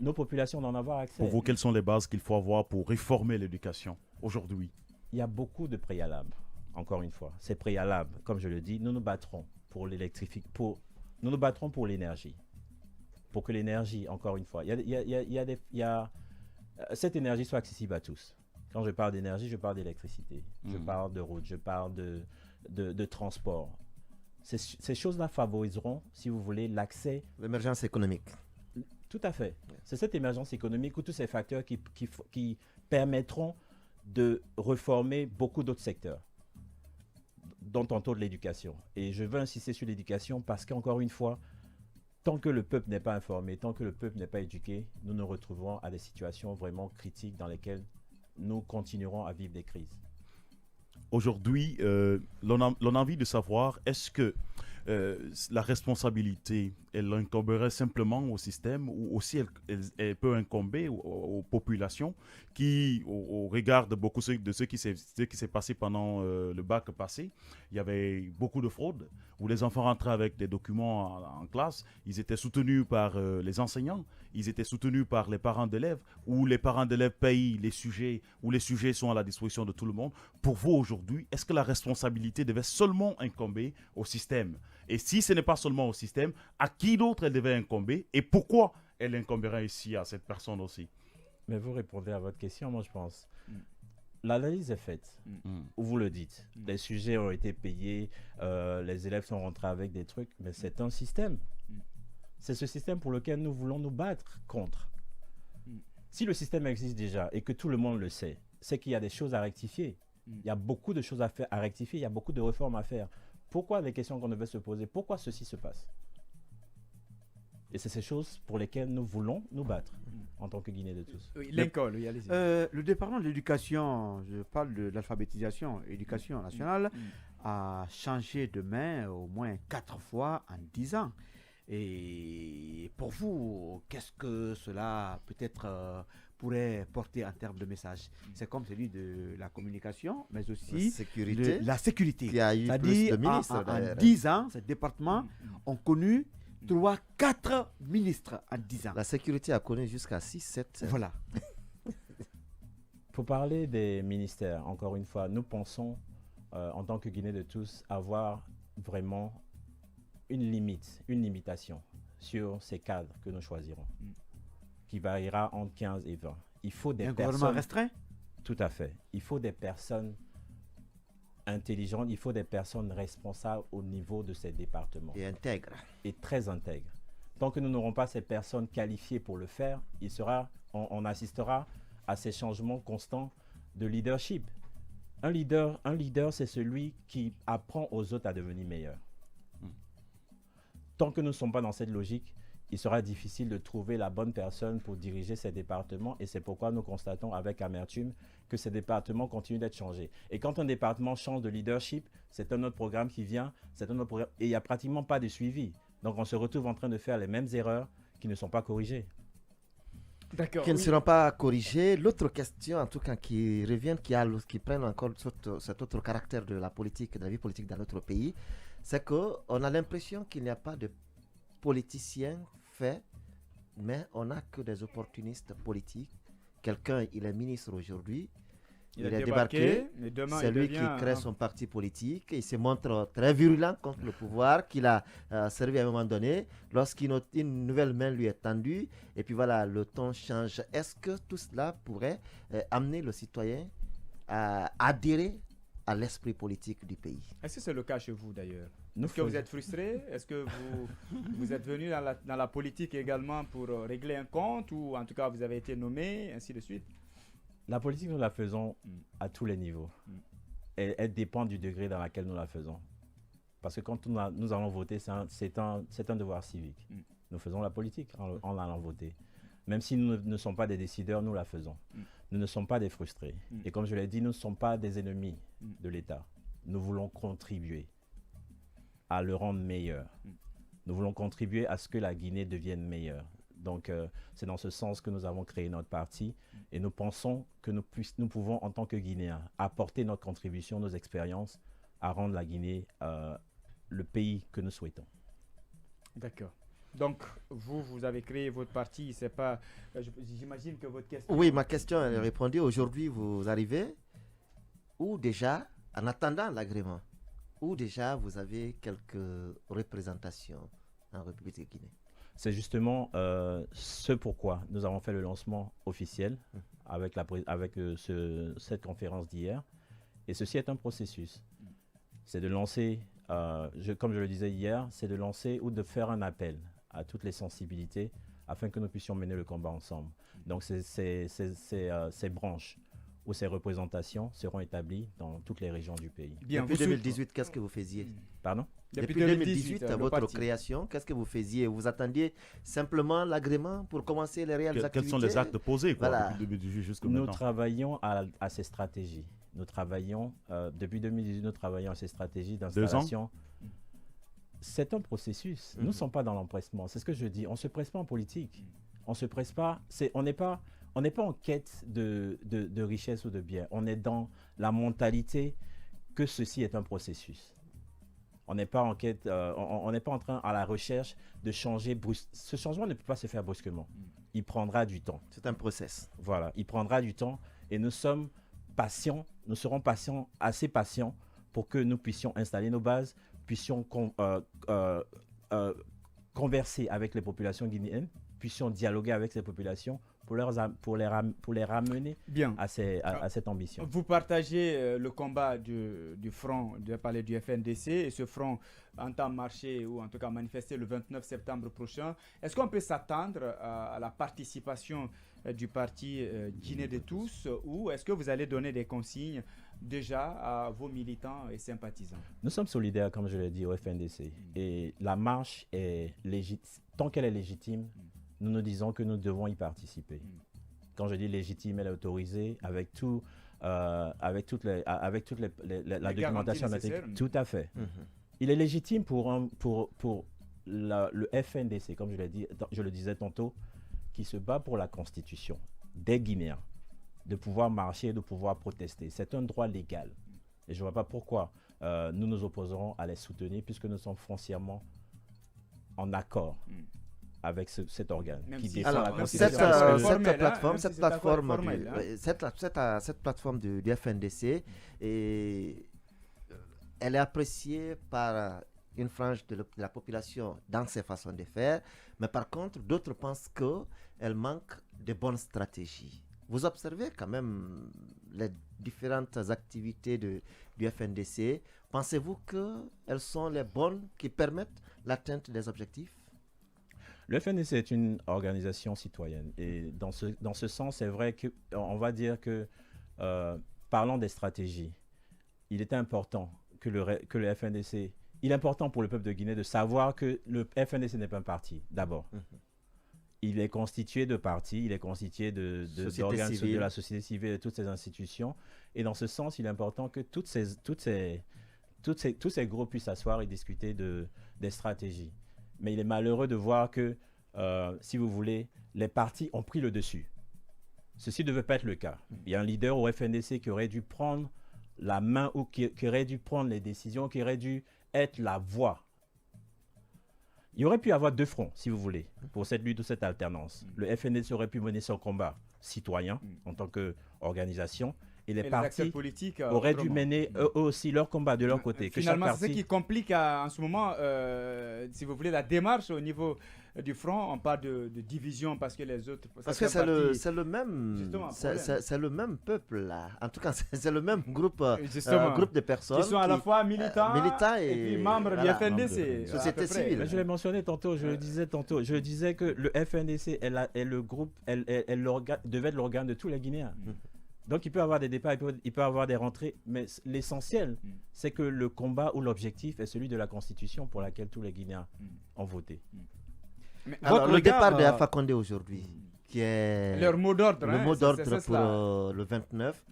nos populations d'en avoir accès. Pour vous, quelles sont les bases qu'il faut avoir pour réformer l'éducation aujourd'hui? Il y a beaucoup de préalables. Encore une fois, c'est préalable. Comme je le dis, nous nous battrons pour nous nous battrons pour l'énergie. Pour que l'énergie, encore une fois, cette énergie soit accessible à tous. Quand je parle d'énergie, je parle d'électricité. Je parle de route, je parle de transport. Ces choses-là favoriseront, si vous voulez, l'accès. L'émergence économique. Tout à fait. C'est cette émergence économique ou tous ces facteurs qui permettront de reformer beaucoup d'autres secteurs, dont tantôt de l'éducation. Et je veux insister sur l'éducation parce qu'encore une fois, tant que le peuple n'est pas informé, tant que le peuple n'est pas éduqué, nous nous retrouverons à des situations vraiment critiques dans lesquelles nous continuerons à vivre des crises. Aujourd'hui, l'on a envie de savoir, est-ce que la responsabilité, elle incomberait simplement au système ou aussi elle peut incomber aux populations qui, au regard de beaucoup de ce qui s'est passé pendant le bac passé, il y avait beaucoup de fraudes où les enfants rentraient avec des documents en classe, ils étaient soutenus par les enseignants, ils étaient soutenus par les parents d'élèves, où les parents d'élèves payent les sujets, où les sujets sont à la disposition de tout le monde. Pour vous aujourd'hui, est-ce que la responsabilité devait seulement incomber au système? Et si ce n'est pas seulement au système, à qui d'autre elle devait incomber et pourquoi elle incomberait ici à cette personne aussi? Mais vous répondez à votre question, moi je pense. L'analyse est faite, où vous le dites. Mm. Les sujets ont été payés, les élèves sont rentrés avec des trucs, mais c'est un système. Mm. C'est ce système pour lequel nous voulons nous battre contre. Mm. Si le système existe déjà et que tout le monde le sait, c'est qu'il y a des choses à rectifier. Mm. Il y a beaucoup de choses à faire, à rectifier, il y a beaucoup de réformes à faire. Pourquoi les questions qu'on devait se poser? Pourquoi ceci se passe? Et c'est ces choses pour lesquelles nous voulons nous battre en tant que Guinée de tous. Oui, l'école, oui, allez-y. Le département de l'éducation, je parle de l'alphabétisation, éducation nationale, a changé de main au moins 4 fois en 10 ans. Et pour vous, qu'est-ce que cela peut-être pourrait porter en termes de message? C'est comme celui de la communication, mais aussi sécurité, la sécurité. qui a eu plus C'est-à-dire, de ministres, en d'ailleurs. 10 ans, ces départements ont connu 3-4 ministres en 10 ans. La sécurité a connu jusqu'à 6-7. Voilà. Pour parler des ministères, encore une fois, nous pensons, en tant que Guinée de tous, avoir vraiment une limite, une limitation sur ces cadres que nous choisirons, qui variera entre 15 et 20. Il faut des Un personnes... gouvernement restreint? Tout à fait. Il faut des personnes intelligentes, il faut des personnes responsables au niveau de ces départements. Et intègre. Et très intègres. Tant que nous n'aurons pas ces personnes qualifiées pour le faire, on assistera à ces changements constants de leadership. Un leader, c'est celui qui apprend aux autres à devenir meilleurs. Tant que nous ne sommes pas dans cette logique, il sera difficile de trouver la bonne personne pour diriger ces départements, et c'est pourquoi nous constatons avec amertume que ces départements continuent d'être changés. Et quand un département change de leadership, c'est un autre programme qui vient, c'est un autre programme, et il n'y a pratiquement pas de suivi. Donc on se retrouve en train de faire les mêmes erreurs qui ne sont pas corrigées. D'accord. Qui ne seront pas corrigées. L'autre question, en tout cas, qui revient, qui prennent encore cet autre caractère de la politique, de la vie politique dans notre pays, c'est qu'on a l'impression qu'il n'y a pas de politiciens faits, mais on n'a que des opportunistes politiques. Quelqu'un, il est ministre aujourd'hui, il est débarqué, c'est lui qui crée son parti politique, il se montre très virulent contre le pouvoir qu'il a servi à un moment donné, lorsqu'une nouvelle main lui est tendue, et puis voilà, le ton change. Est-ce que tout cela pourrait amener le citoyen à adhérer à l'esprit politique du pays? Est-ce que c'est le cas chez vous d'ailleurs? Est-ce que vous êtes frustré? Est-ce que vous êtes venu dans la politique également pour régler un compte, ou en tout cas vous avez été nommé, ainsi de suite? La politique, nous la faisons à tous les niveaux. Elle dépend du degré dans lequel nous la faisons. Parce que quand nous allons voter, c'est un devoir civique. Nous faisons la politique en allant voter. Même si nous ne sommes pas des décideurs, nous la faisons. Nous ne sommes pas des frustrés. Et comme je l'ai dit, nous ne sommes pas des ennemis de l'État. Nous voulons contribuer à le rendre meilleur. Nous voulons contribuer à ce que la Guinée devienne meilleure. Donc, c'est dans ce sens que nous avons créé notre parti, et nous pensons que nous pouvons, en tant que Guinéens, apporter notre contribution, nos expériences, à rendre la Guinée le pays que nous souhaitons. D'accord. Donc, vous avez créé votre parti, c'est pas... J'imagine que votre question... Oui, ma question est répondue. Aujourd'hui, vous arrivez, ou déjà, en attendant l'agrément, ou déjà vous avez quelques représentations en République de Guinée? C'est justement ce pourquoi nous avons fait le lancement officiel avec cette conférence d'hier. Et ceci est un processus. C'est de lancer, comme je le disais hier, c'est de lancer ou de faire un appel à toutes les sensibilités afin que nous puissions mener le combat ensemble. Donc ces branches ou ces représentations seront établies dans toutes les régions du pays. Bien, depuis 2018, qu'est-ce que vous faisiez? Pardon? Depuis 2018, votre création, qu'est-ce que vous faisiez? Vous attendiez simplement l'agrément pour commencer les réelles activités? Quels sont les actes posés voilà. depuis 2018 jusqu'à maintenant? Nous travaillons à ces stratégies. Nous travaillons, depuis 2018, nous travaillons à ces stratégies d'installation. C'est un processus. Nous ne sommes pas dans l'empressement. C'est ce que je dis. On ne se presse pas en politique. On se presse pas. On n'est pas en quête de richesse ou de biens. On est dans la mentalité que ceci est un processus. On n'est pas en quête, on n'est pas en train à la recherche de changer brusquement. Ce changement ne peut pas se faire brusquement. Il prendra du temps. C'est un process. Voilà, il prendra du temps, et nous sommes patients. Nous serons patients, assez patients, pour que nous puissions installer nos bases, puissions converser avec les populations guinéennes, puissions dialoguer avec ces populations pour pour les ramener à cette ambition. Vous partagez le combat du front, je vais parler du FNDC, et ce front entend marcher ou en tout cas manifester le 29 septembre prochain. Est-ce qu'on peut s'attendre à la participation du parti Guinée de tous, ou est-ce que vous allez donner des consignes déjà à vos militants et sympathisants? Nous sommes solidaires, comme je l'ai dit, au FNDC. Et la marche est légitime. Tant qu'elle est légitime, nous nous disons que nous devons y participer. Quand je dis légitime, elle est autorisée avec toute la documentation. Tout à fait. Il est légitime pour le FNDC, comme je le disais tantôt, qui se bat pour la Constitution des Guinéens, de pouvoir marcher, de pouvoir protester. C'est un droit légal. Et je ne vois pas pourquoi nous nous opposerons à les soutenir, puisque nous sommes foncièrement en accord avec cet organe qui défend la Constitution. Cette plateforme du FNDC, elle est appréciée par une frange de la population dans ses façons de faire, mais par contre, d'autres pensent qu'elle manque de bonnes stratégies. Vous observez quand même les différentes activités du FNDC. Pensez-vous qu'elles sont les bonnes qui permettent l'atteinte des objectifs? Le FNDC est une organisation citoyenne. Et dans ce sens, c'est vrai qu'on va dire que, parlant des stratégies, il est important que le FNDC... Il est important pour le peuple de Guinée de savoir que le FNDC n'est pas un parti, d'abord. Il est constitué de partis, il est constitué d'organes de la société civile et de toutes ces institutions. Et dans ce sens, il est important que tous ces groupes puissent s'asseoir et discuter des stratégies. Mais il est malheureux de voir que, si vous voulez, les partis ont pris le dessus. Ceci ne devait pas être le cas. Il y a un leader au FNDC qui aurait dû prendre la main ou qui aurait dû prendre les décisions, qui aurait dû être la voix. Il y aurait pu y avoir deux fronts, si vous voulez, pour cette lutte ou cette alternance. Le FNDC aurait pu mener son combat citoyen en tant qu'organisation, et les partis politiques auraient dû mener eux aussi leur combat de leur côté. Finalement, c'est ce qui complique en ce moment, si vous voulez, la démarche au niveau du front. On parle de division parce que les autres... Parce que c'est le même peuple là. En tout cas, c'est le même groupe de personnes qui sont à la fois militants et puis membres du FNDC. Société civile. Mais je l'ai mentionné tantôt, je le disais tantôt. Je disais que le FNDC est le groupe, devait être l'organe de tous les Guinéens. Donc il peut y avoir des départs, il peut y avoir des rentrées, mais l'essentiel, c'est que le combat ou l'objectif est celui de la Constitution pour laquelle tous les Guinéens ont voté. Alors, le départ de Alpha Condé aujourd'hui, qui est leur mot d'ordre, pour le 29,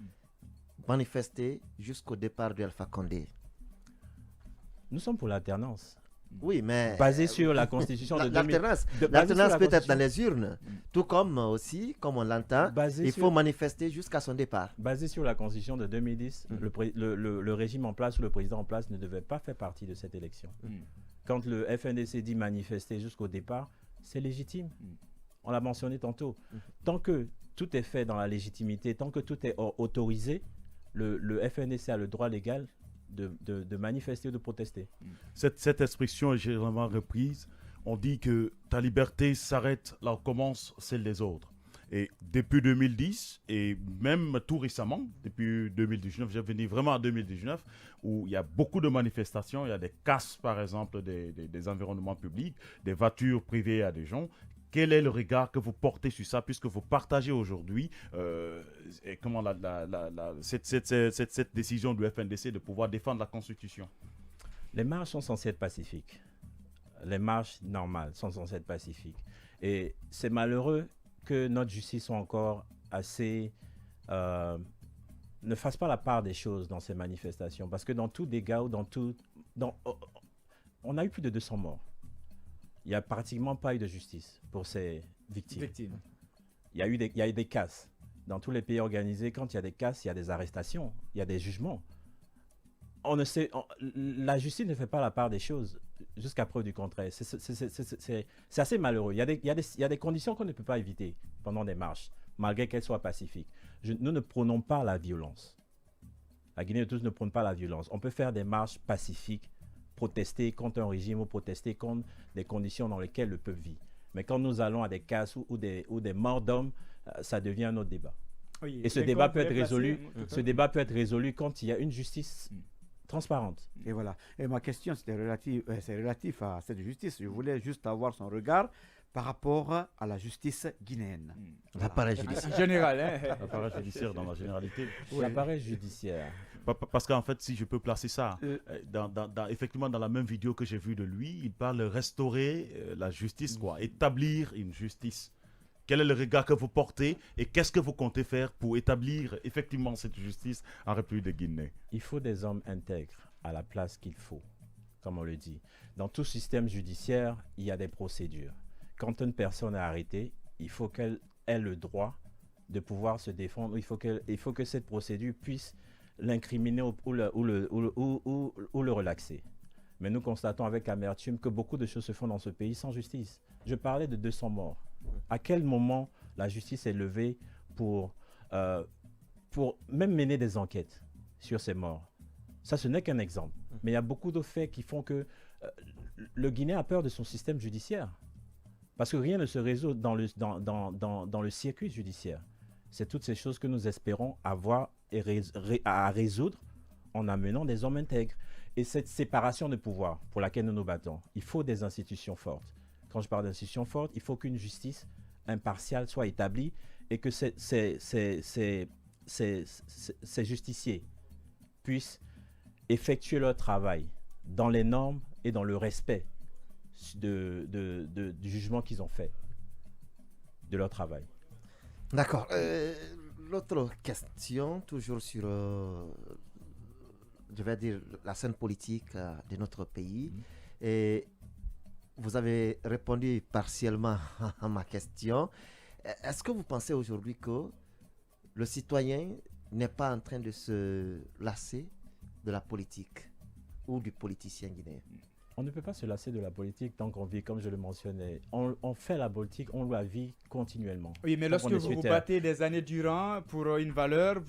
manifester jusqu'au départ de Alpha Condé. Nous sommes pour l'alternance. Oui, mais basé sur la Constitution de 2000. L'alternance peut être dans les urnes, tout comme aussi, comme on l'entend, il faut manifester jusqu'à son départ. Basé sur la Constitution de 2010, le régime en place ou le président en place ne devait pas faire partie de cette élection. Quand le FNDC dit manifester jusqu'au départ, c'est légitime. On l'a mentionné tantôt. Tant que tout est fait dans la légitimité, tant que tout est autorisé, le FNDC a le droit légal de manifester ou de protester. Cette expression est généralement reprise. On dit que ta liberté s'arrête là où commence celle des autres. Et depuis 2010, et même tout récemment, depuis 2019, j'ai venu vraiment en 2019, où il y a beaucoup de manifestations, il y a des casses par exemple des environnements publics, des voitures privées à des gens. Quel est le regard que vous portez sur ça, puisque vous partagez aujourd'hui cette décision du FNDC de pouvoir défendre la Constitution? Les marches sont censées être pacifiques. Les marches normales sont censées être pacifiques. Et c'est malheureux que notre justice soit encore assez... ne fasse pas la part des choses dans ces manifestations. Parce que dans tout dégât ou on a eu plus de 200 morts. Il n'y a pratiquement pas eu de justice pour ces victimes. Il y a eu des casses. Dans tous les pays organisés, quand il y a des casses, il y a des arrestations, il y a des jugements. La justice ne fait pas la part des choses jusqu'à preuve du contraire. C'est assez malheureux. Il y a des conditions qu'on ne peut pas éviter pendant des marches, malgré qu'elles soient pacifiques. Nous ne prônons pas la violence. La Guinée de tous ne prône pas la violence. On peut faire des marches pacifiques, protester contre un régime ou protester contre des conditions dans lesquelles le peuple vit. Mais quand nous allons à des casses ou des morts d'hommes, ça devient un autre débat. Oui, Et ce débat peut être résolu quand il y a une justice transparente. Et voilà. Et ma question, c'est relatif à cette justice. Je voulais juste avoir son regard par rapport à la justice guinéenne. L'appareil judiciaire. Général, hein. L'appareil judiciaire dans la généralité. L'appareil judiciaire. Parce qu'en fait, si je peux placer ça, effectivement, dans la même vidéo que j'ai vue de lui, il parle de restaurer la justice, quoi, établir une justice. Quel est le regard que vous portez et qu'est-ce que vous comptez faire pour établir effectivement cette justice en République de Guinée? Il faut des hommes intègres à la place qu'il faut, comme on le dit. Dans tout système judiciaire, il y a des procédures. Quand une personne est arrêtée, il faut qu'elle ait le droit de pouvoir se défendre. Il faut que cette procédure puisse l'incriminer ou le relaxer. Mais nous constatons avec amertume que beaucoup de choses se font dans ce pays sans justice. Je parlais de 200 morts. À quel moment la justice est levée pour même mener des enquêtes sur ces morts? Ça, ce n'est qu'un exemple. Mais il y a beaucoup de faits qui font que le Guinéen a peur de son système judiciaire. Parce que rien ne se résout dans le circuit judiciaire. C'est toutes ces choses que nous espérons avoir à résoudre en amenant des hommes intègres. Et cette séparation de pouvoir pour laquelle nous nous battons, il faut des institutions fortes. Quand je parle d'institutions fortes, il faut qu'une justice impartiale soit établie et que ces justiciers puissent effectuer leur travail dans les normes et dans le respect du jugement qu'ils ont fait de leur travail. D'accord. L'autre question, toujours sur, je vais dire, la scène politique de notre pays. Et vous avez répondu partiellement à ma question. Est-ce que vous pensez aujourd'hui que le citoyen n'est pas en train de se lasser de la politique ou du politicien guinéen? On ne peut pas se lasser de la politique tant qu'on vit, comme je le mentionnais. On fait la politique, on la vit continuellement. Oui, mais lorsque vous vous battez des années durant pour une valeur,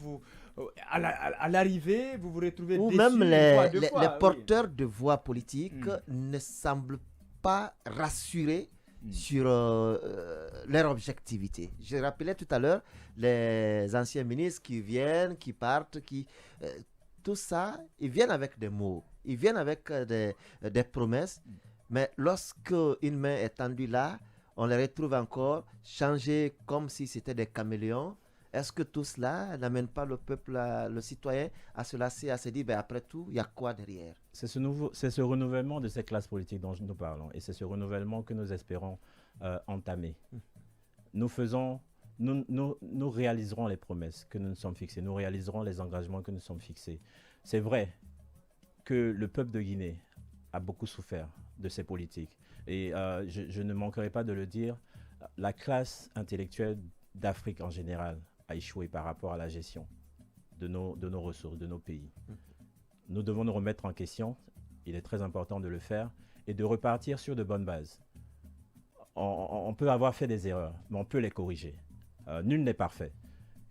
à l'arrivée, vous vous retrouvez ou déçu même les porteurs oui. de voix politiques ne semblent pas rassurés sur leur objectivité. Je rappelais tout à l'heure les anciens ministres qui viennent, qui partent, tout ça, ils viennent avec des mots, ils viennent avec des promesses, mais lorsque une main est tendue là, on les retrouve encore changés comme si c'était des caméléons. Est-ce que tout cela n'amène pas le peuple, le citoyen, à se lasser, à se dire, ben après tout, il y a quoi derrière? C'est ce renouvellement de ces classes politiques dont nous parlons, et c'est ce renouvellement que nous espérons entamer. Nous réaliserons les promesses que nous nous sommes fixées, nous réaliserons les engagements que nous sommes fixés. C'est vrai que le peuple de Guinée a beaucoup souffert de ces politiques. Et je ne manquerai pas de le dire, la classe intellectuelle d'Afrique en général a échoué par rapport à la gestion de nos ressources, de nos pays. Nous devons nous remettre en question, il est très important de le faire, et de repartir sur de bonnes bases. On peut avoir fait des erreurs, mais on peut les corriger. Nul n'est parfait.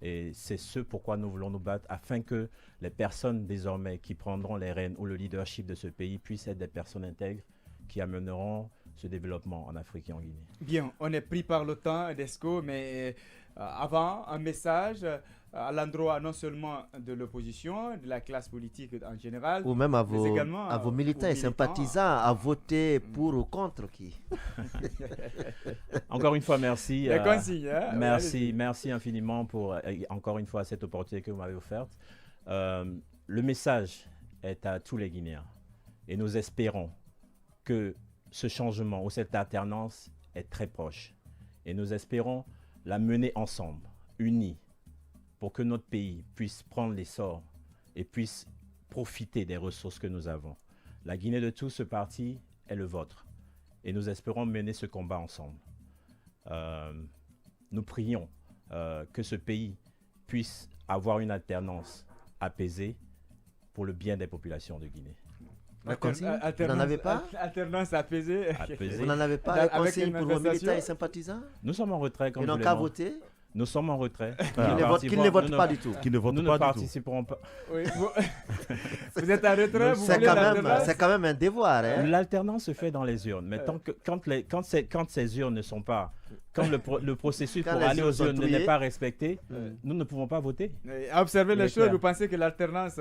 Et c'est ce pourquoi nous voulons nous battre, afin que les personnes désormais qui prendront les rênes ou le leadership de ce pays puissent être des personnes intègres qui amèneront ce développement en Afrique et en Guinée. Bien, on est pris par le temps, Desco, mais avant, un message à l'endroit non seulement de l'opposition, de la classe politique en général, ou même à vos militants et sympathisants à voter pour ou contre qui? Encore une fois, merci. Les consignes, hein? Merci infiniment pour, encore une fois, cette opportunité que vous m'avez offerte. Le message est à tous les Guinéens et nous espérons que ce changement ou cette alternance est très proche. Et nous espérons la mener ensemble, unis, pour que notre pays puisse prendre l'essor et puisse profiter des ressources que nous avons. La Guinée de tout ce parti est le vôtre. Et nous espérons mener ce combat ensemble. Nous prions que ce pays puisse avoir une alternance apaisée pour le bien des populations de Guinée. Vous n'en avez pas? Alternance apaisée. Vous n'en avez pas? La consigne pour vos militants et sympathisants? Nous sommes en retrait. Ils n'ont qu'à voter? Nous sommes en retrait. Qu'ils ne votent pas du tout. Nous ne participerons pas. Oui, vous êtes en retrait, c'est quand même un devoir. Hein? L'alternance se fait dans les urnes. Mais quand ces urnes ne sont pas quand le processus Quand pour les aller aux gens sont urnes n'est triés. pas respecté, nous ne pouvons pas voter. À observer les Il est choses, clair. vous pensez que l'alternance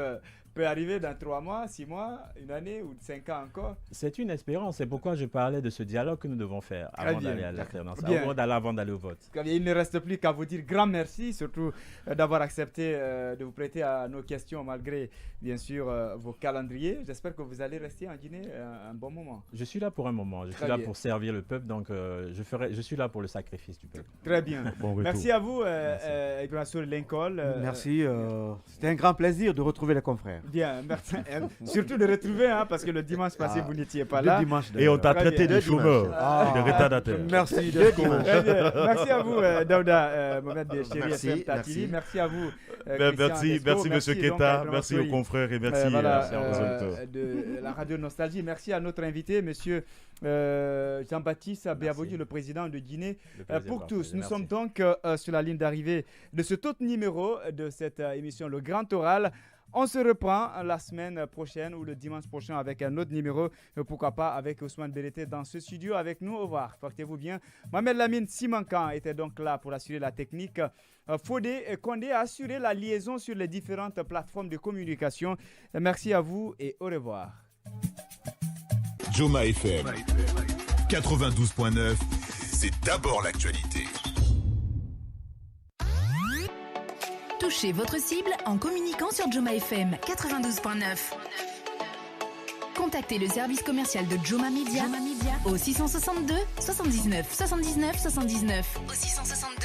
peut arriver dans 3 mois, 6 mois, une année ou 5 ans encore? C'est une espérance. C'est pourquoi je parlais de ce dialogue que nous devons faire Très avant bien. d'aller à l'alternance, Bien. avant d'aller au vote. Il ne reste plus qu'à vous dire grand merci, surtout d'avoir accepté de vous prêter à nos questions malgré, bien sûr, vos calendriers. J'espère que vous allez rester en Guinée un bon moment. Je suis là pour un moment. Je Très suis là bien. pour servir le peuple, donc je suis là pour le sacrifice du peuple. Très bien. Bon retour. Merci à vous, Ignacio Lincoln. Merci. C'était un grand plaisir de retrouver les confrères. Bien, merci. Surtout de retrouver, hein, parce que le dimanche passé, vous n'étiez pas Le là. dimanche. Et on t'a Très traité bien. de chômeur et de retardataire. Merci. Deux dimanches. Très bien. Merci à vous, Daouda Mohamed de Chéri Merci, FM Tatili. merci. Merci à vous. Merci Monsieur donc, Keta, à merci aux Grand-Souri. confrères et merci Voilà, aux auditeurs. de la radio Nostalgie. Merci à notre invité, Monsieur Jean-Baptiste Béavoudi, le président de Guinée Le plaisir pour partagé. tous. Nous Merci. sommes donc sur la ligne d'arrivée de ce autre numéro de cette émission, le Grand Oral. On se reprend la semaine prochaine ou le dimanche prochain avec un autre numéro. Pourquoi pas avec Ousmane Bérété dans ce studio avec nous. Au revoir. Portez-vous bien. Mohamed Lamine Simankan était donc là pour assurer la technique. Fodé Kondé a assuré la liaison sur les différentes plateformes de communication. Merci à vous et au revoir. Joma FM 92.9, c'est d'abord l'actualité. Touchez votre cible en communiquant sur Joma FM 92.9. Contactez le service commercial de Joma Media au 662 79 79 79 au 662